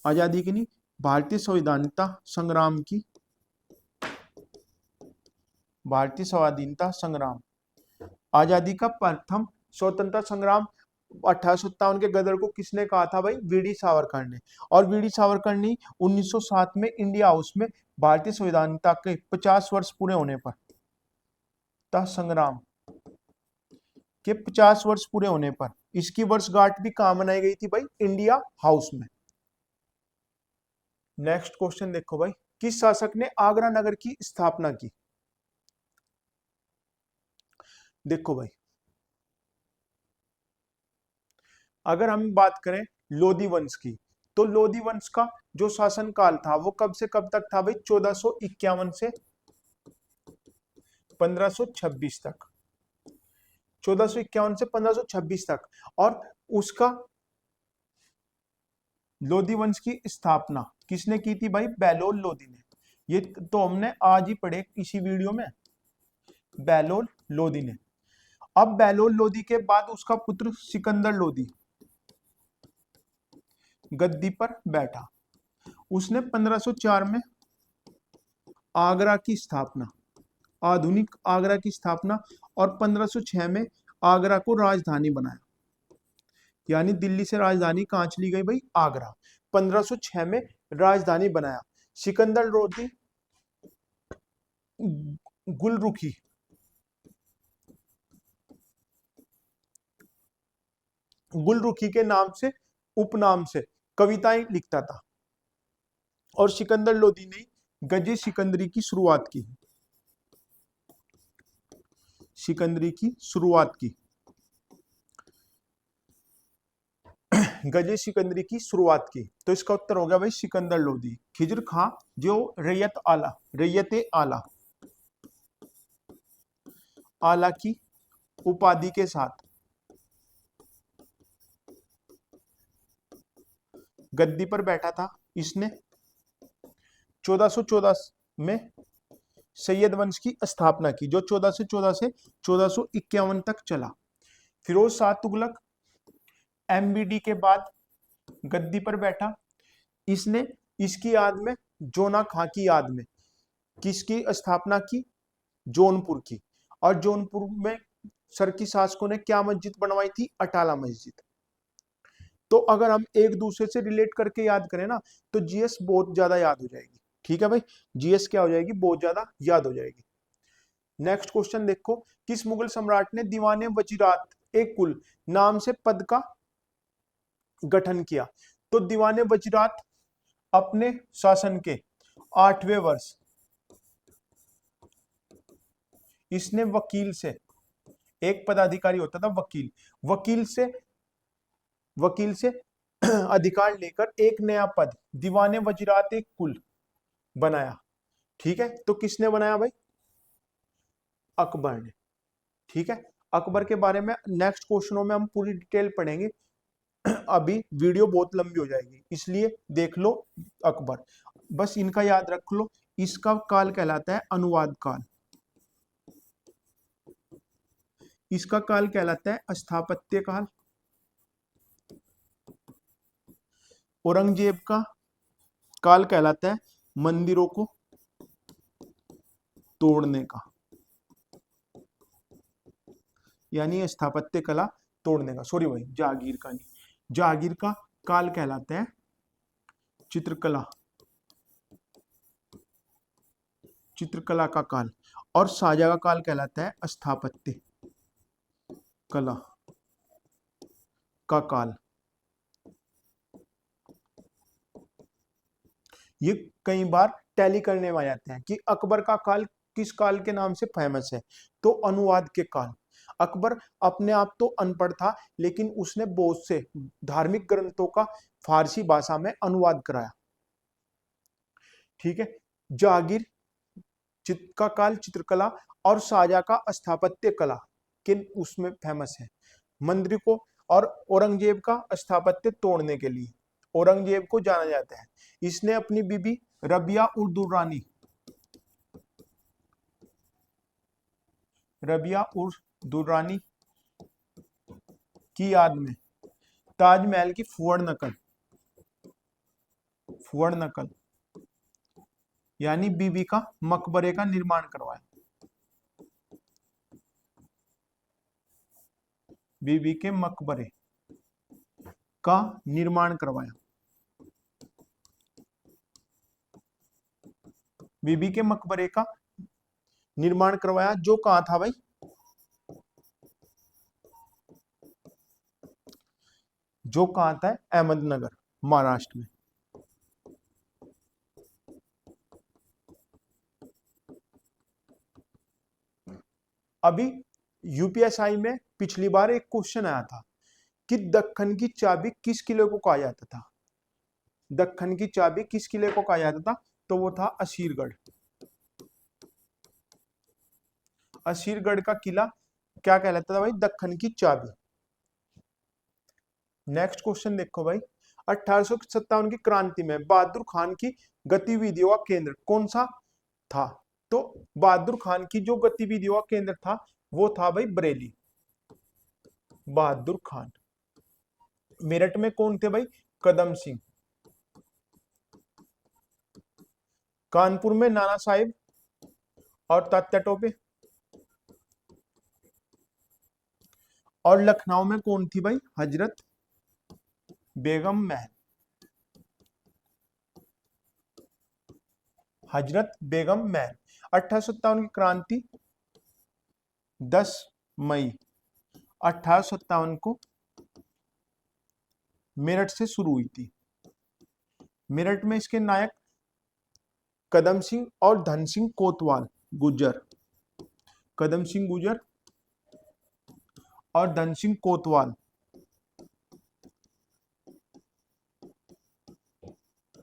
आजादी की नहीं, भारतीय स्वाधीनता संग्राम, आजादी का प्रथम स्वतंत्रता संग्राम 1857 के गदर को किसने कहा था भाई? वीडी सावरकर ने। और वीडी सावरकर ने 1907 में इंडिया हाउस में भारतीय संविधानिकता के 50 वर्ष पूरे होने पर संग्राम के 50 वर्ष पूरे होने पर इसकी वर्षगांठ भी कहां मनाई गई थी भाई? इंडिया हाउस में। नेक्स्ट क्वेश्चन देखो भाई, किस शासक ने आगरा नगर की स्थापना की? देखो भाई, अगर हम बात करें लोधी वंश की, तो लोधी वंश का जो शासन काल था वो कब से कब तक था भाई? 1451 से 1526 तक। 1451 से 1526 तक। और उसका लोधी वंश की स्थापना किसने की थी भाई? बहलोल लोधी ने। ये तो हमने आज ही पढ़े इसी वीडियो में, बहलोल लोधी ने। अब बहलोल लोधी के बाद उसका पुत्र सिकंदर लोधी गद्दी पर बैठा। उसने 1504 में आगरा की स्थापना, आधुनिक आगरा की स्थापना, और 1506 में आगरा को राजधानी बनाया। यानी दिल्ली से राजधानी कहां चली गई भाई? आगरा। 1506 में राजधानी बनाया। सिकंदर लोधी गुलरुखी, गुलरुखी के नाम से, उपनाम से कविताएं लिखता था। और सिकंदर लोदी ने गजे सिकंदरी की शुरुआत की, सिकंदरी की शुरुआत की, गजे सिकंदरी की शुरुआत की। तो इसका उत्तर हो गया भाई सिकंदर लोदी। खिजर खां जो रैयत आला, रैयत आला, आला की उपाधि के साथ गद्दी पर बैठा था। इसने 1414 में सैयद वंश की स्थापना की, जो 1414 से 1451 तक चला। फिरोज शाह तुगलक एमबीडी के बाद गद्दी पर बैठा। इसने इसकी याद में, जोना खां की याद में किसकी स्थापना की? जौनपुर की। और जौनपुर में सर की शासकों ने क्या मस्जिद बनवाई थी? अटाला मस्जिद। तो अगर हम एक दूसरे से रिलेट करके याद करें ना, तो जीएस बहुत ज्यादा याद हो जाएगी। ठीक है भाई, जीएस क्या हो जाएगी? बहुत ज्यादा याद हो जाएगी। नेक्स्ट क्वेश्चन देखो, किस मुगल सम्राट ने दीवाने वजीरात एक कुल नाम से पद का गठन किया? तो दीवाने वजीरात अपने शासन के 8वें वर्ष इसने वकील से, एक पदाधिकारी होता था वकील, वकील से अधिकार लेकर एक नया पद दीवाने वजीरात एक कुल बनाया। ठीक है, तो किसने बनाया भाई? अकबर ने। ठीक है, अकबर के बारे में नेक्स्ट क्वेश्चनों में हम पूरी डिटेल पढ़ेंगे। अभी वीडियो बहुत लंबी हो जाएगी, इसलिए देख लो अकबर, बस इनका याद रख लो। इसका काल कहलाता है अनुवाद काल, इसका काल कहलाता है स्थापत्य काल। औरंगजेब का काल कहलाता है मंदिरों को तोड़ने का, यानी स्थापत्य कला तोड़ने का। सॉरी भाई, जहांगीर का नहीं, जहांगीर का काल कहलाता है चित्रकला, चित्रकला का काल। और शाहजहां का काल कहलाता है स्थापत्य कला का काल। ये कई बार टैली करने में आ जाते हैं कि अकबर का काल किस काल के नाम से फेमस है? तो अनुवाद के काल। अकबर अपने आप तो अनपढ़ था, लेकिन उसने बहुत से धार्मिक ग्रंथों का फारसी भाषा में अनुवाद कराया। ठीक है, जहांगीर का काल चित्रकला और शाहजहां का स्थापत्य कला के उसमें फेमस है, मंदिर को। और औरंगजेब का स्थापत्य तोड़ने के लिए औरंगजेब को जाना जाता है। इसने अपनी बीबी रबिया उर दुर्रानी, रबिया उर दुर्रानी की याद में ताजमहल की फुअड़ नकल यानी बीबी का मकबरे का निर्माण करवाया, बीबी के मकबरे का निर्माण करवाया, बीबी के मकबरे का निर्माण करवाया। जो कहां था भाई? जो कहां था? अहमदनगर, महाराष्ट्र में। अभी यूपीएसआई में पिछली बार एक क्वेश्चन आया था कि दक्कन की चाबी किस किले को कहा जाता था? दक्कन की चाबी किस किले को कहा जाता था? तो वो था असीरगढ़। असीरगढ़ का किला क्या कहलाता था भाई? दक्कन की चाबी। नेक्स्ट क्वेश्चन देखो भाई, 1857 की क्रांति में बहादुर खान की गतिविधियों का केंद्र कौन सा था? तो बहादुर खान की जो गतिविधियों का केंद्र था वो था भाई बरेली। बहादुर खान। मेरठ में कौन थे भाई? कदम सिंह। कानपुर में नाना साहेब और तात्या टोपे। और लखनऊ में कौन थी भाई? हजरत बेगम महल। हजरत बेगम महल। 1857 की क्रांति 10 मई 1857 को मेरठ से शुरू हुई थी। मेरठ में इसके नायक कदम सिंह और धन सिंह कोतवाल गुर्जर, कदम सिंह गुर्जर और धन सिंह कोतवाल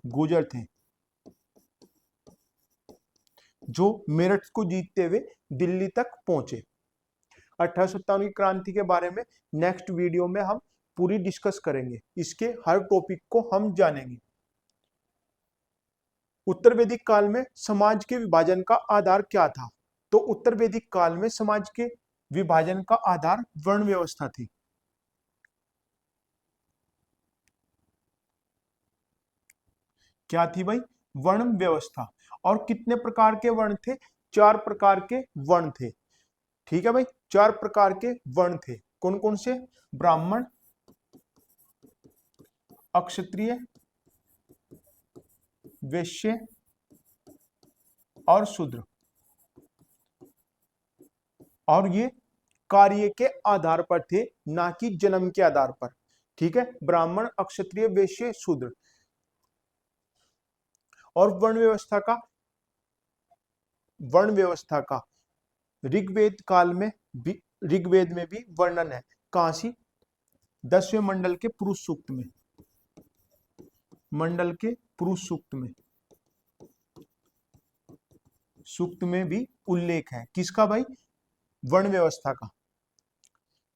गुर्जर थे, जो मेरठ को जीतते हुए दिल्ली तक पहुंचे। 1857 की क्रांति के बारे में नेक्स्ट वीडियो में हम पूरी डिस्कस करेंगे, इसके हर टॉपिक को हम जानेंगे। उत्तर वैदिक काल में समाज के विभाजन का आधार क्या था? तो उत्तर वैदिक काल में समाज के विभाजन का आधार वर्ण व्यवस्था थी। क्या थी भाई? वर्ण व्यवस्था। और कितने प्रकार के वर्ण थे? 4 प्रकार के वर्ण थे। ठीक है भाई, 4 प्रकार के वर्ण थे। कौन कौन से? ब्राह्मण, अक्षत्रिय, वैश्य और शूद्र। और ये कार्य के आधार पर थे, ना कि जन्म के आधार पर। ठीक है, ब्राह्मण, अक्षत्रिय, वैश्य, शूद्र। और वर्ण व्यवस्था का ऋग्वेद काल में भी, ऋग्वेद में भी वर्णन है। काशी 10वें मंडल के पुरुष सूक्त में, मंडल के पुरुष सूक्त में भी उल्लेख है। किसका भाई? वर्ण व्यवस्था का।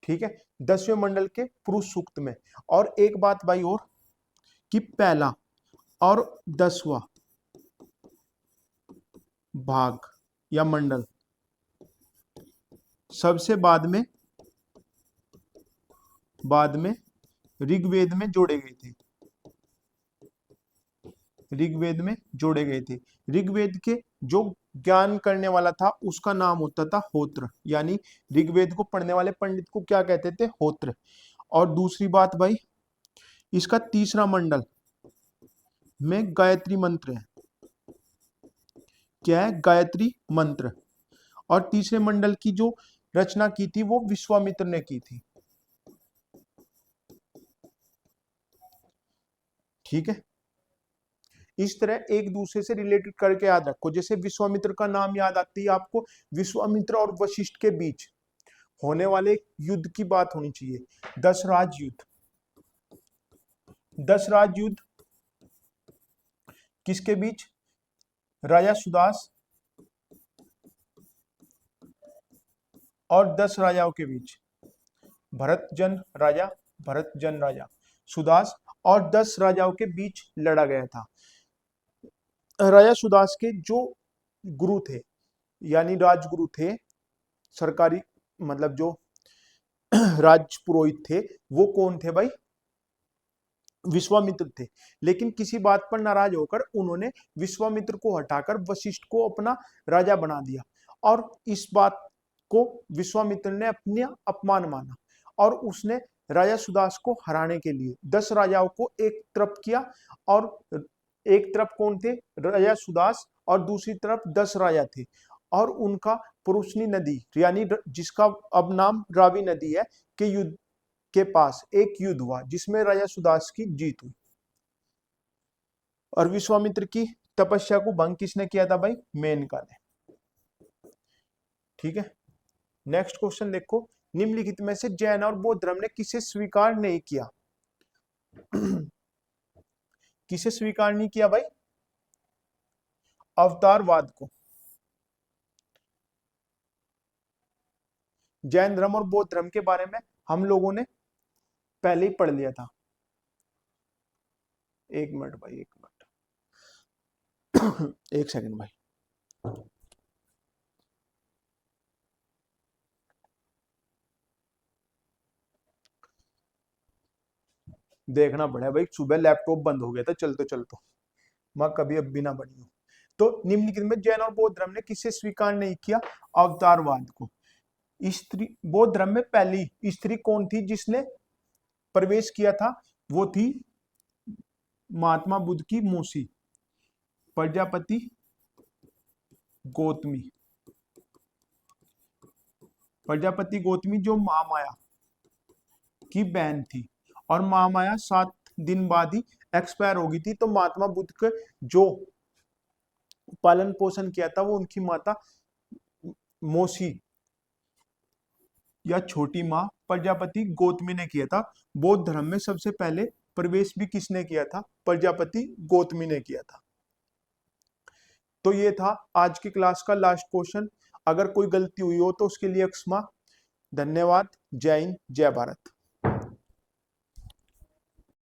ठीक है, 10वें मंडल के पुरुष सूक्त में। और एक बात भाई और, कि पहला और 10वां भाग या मंडल सबसे बाद में ऋग्वेद में जोड़े गए थे। ऋग्वेद में जोड़े गए थे। ऋग्वेद के जो ज्ञान करने वाला था उसका नाम होता था होत्र, यानी ऋग्वेद को पढ़ने वाले पंडित को क्या कहते थे? होत्र। और दूसरी बात भाई, इसका तीसरा मंडल में गायत्री मंत्र है। क्या है? गायत्री मंत्र। और तीसरे मंडल की जो रचना की थी वो विश्वामित्र ने की थी। ठीक है, इस तरह एक दूसरे से रिलेटेड करके याद रखो। जैसे विश्वामित्र का नाम याद आती है आपको, विश्वामित्र और वशिष्ठ के बीच होने वाले युद्ध की बात होनी चाहिए, दशराज युद्ध। दशराज युद्ध किसके बीच? राजा सुदास और 10 राजाओं के बीच। भरतजन राजा सुदास और 10 राजाओं के बीच लड़ा गया था। राजा सुदास के जो गुरु थे, यानी राजगुरु थे, सरकारी मतलब जो राज पुरोहित थे, वो कौन थे भाई? विश्वामित्र थे। लेकिन किसी बात पर नाराज होकर उन्होंने विश्वामित्र को हटाकर वशिष्ठ को अपना राजा बना दिया। और इस बात को विश्वामित्र ने अपने अपमान माना और उसने राजा सुदास को हराने के लिए 10 राजाओं को एक तरफ किया। और एक तरफ कौन थे? राजा सुदास, और दूसरी तरफ 10 राजा थे। और उनका पुरुषनी नदी, यानी जिसका अब नाम रावी नदी है, के युद्ध के पास एक युद्ध हुआ जिसमें राजा सुदास की जीत हुई। और विश्वामित्र की तपस्या को भंग किसने किया था भाई? मेनका ने। ठीक है, नेक्स्ट क्वेश्चन देखो। निम्नलिखित में से जैन और बौद्ध धर्म ने किसे स्वीकार नहीं किया? किसे स्वीकार नहीं किया भाई? अवतारवाद को। जैन धर्म और बौद्ध धर्म के बारे में हम लोगों ने पहले ही पढ़ लिया था। एक मिनट भाई, एक मिनट एक सेकंड भाई। देखना पड़ा भाई, सुबह लैपटॉप बंद हो गया था चलते मैं कभी अब भी ना बनी हूं। तो निम्नलिखित में जैन और बौद्ध धर्म ने किसे स्वीकार नहीं किया? अवतारवाद को। स्त्री, बौद्ध धर्म में पहली स्त्री कौन थी जिसने प्रवेश किया था? वो थी महात्मा बुद्ध की मौसी प्रजापति गौतमी, प्रजापति गौतमी जो महामाया की बहन थी, और महामाया 7 दिन बाद ही एक्सपायर हो गई थी। तो महात्मा बुद्ध के जो पालन पोषण किया था वो उनकी माता मौसी या छोटी माँ प्रजापति गौतमी ने किया था। बौद्ध धर्म में सबसे पहले प्रवेश भी किसने किया था? प्रजापति गौतमी ने किया था। तो ये था आज की क्लास का लास्ट क्वेश्चन। अगर कोई गलती हुई हो तो उसके लिए क्षमा। धन्यवाद। जय हिंद, जय भारत।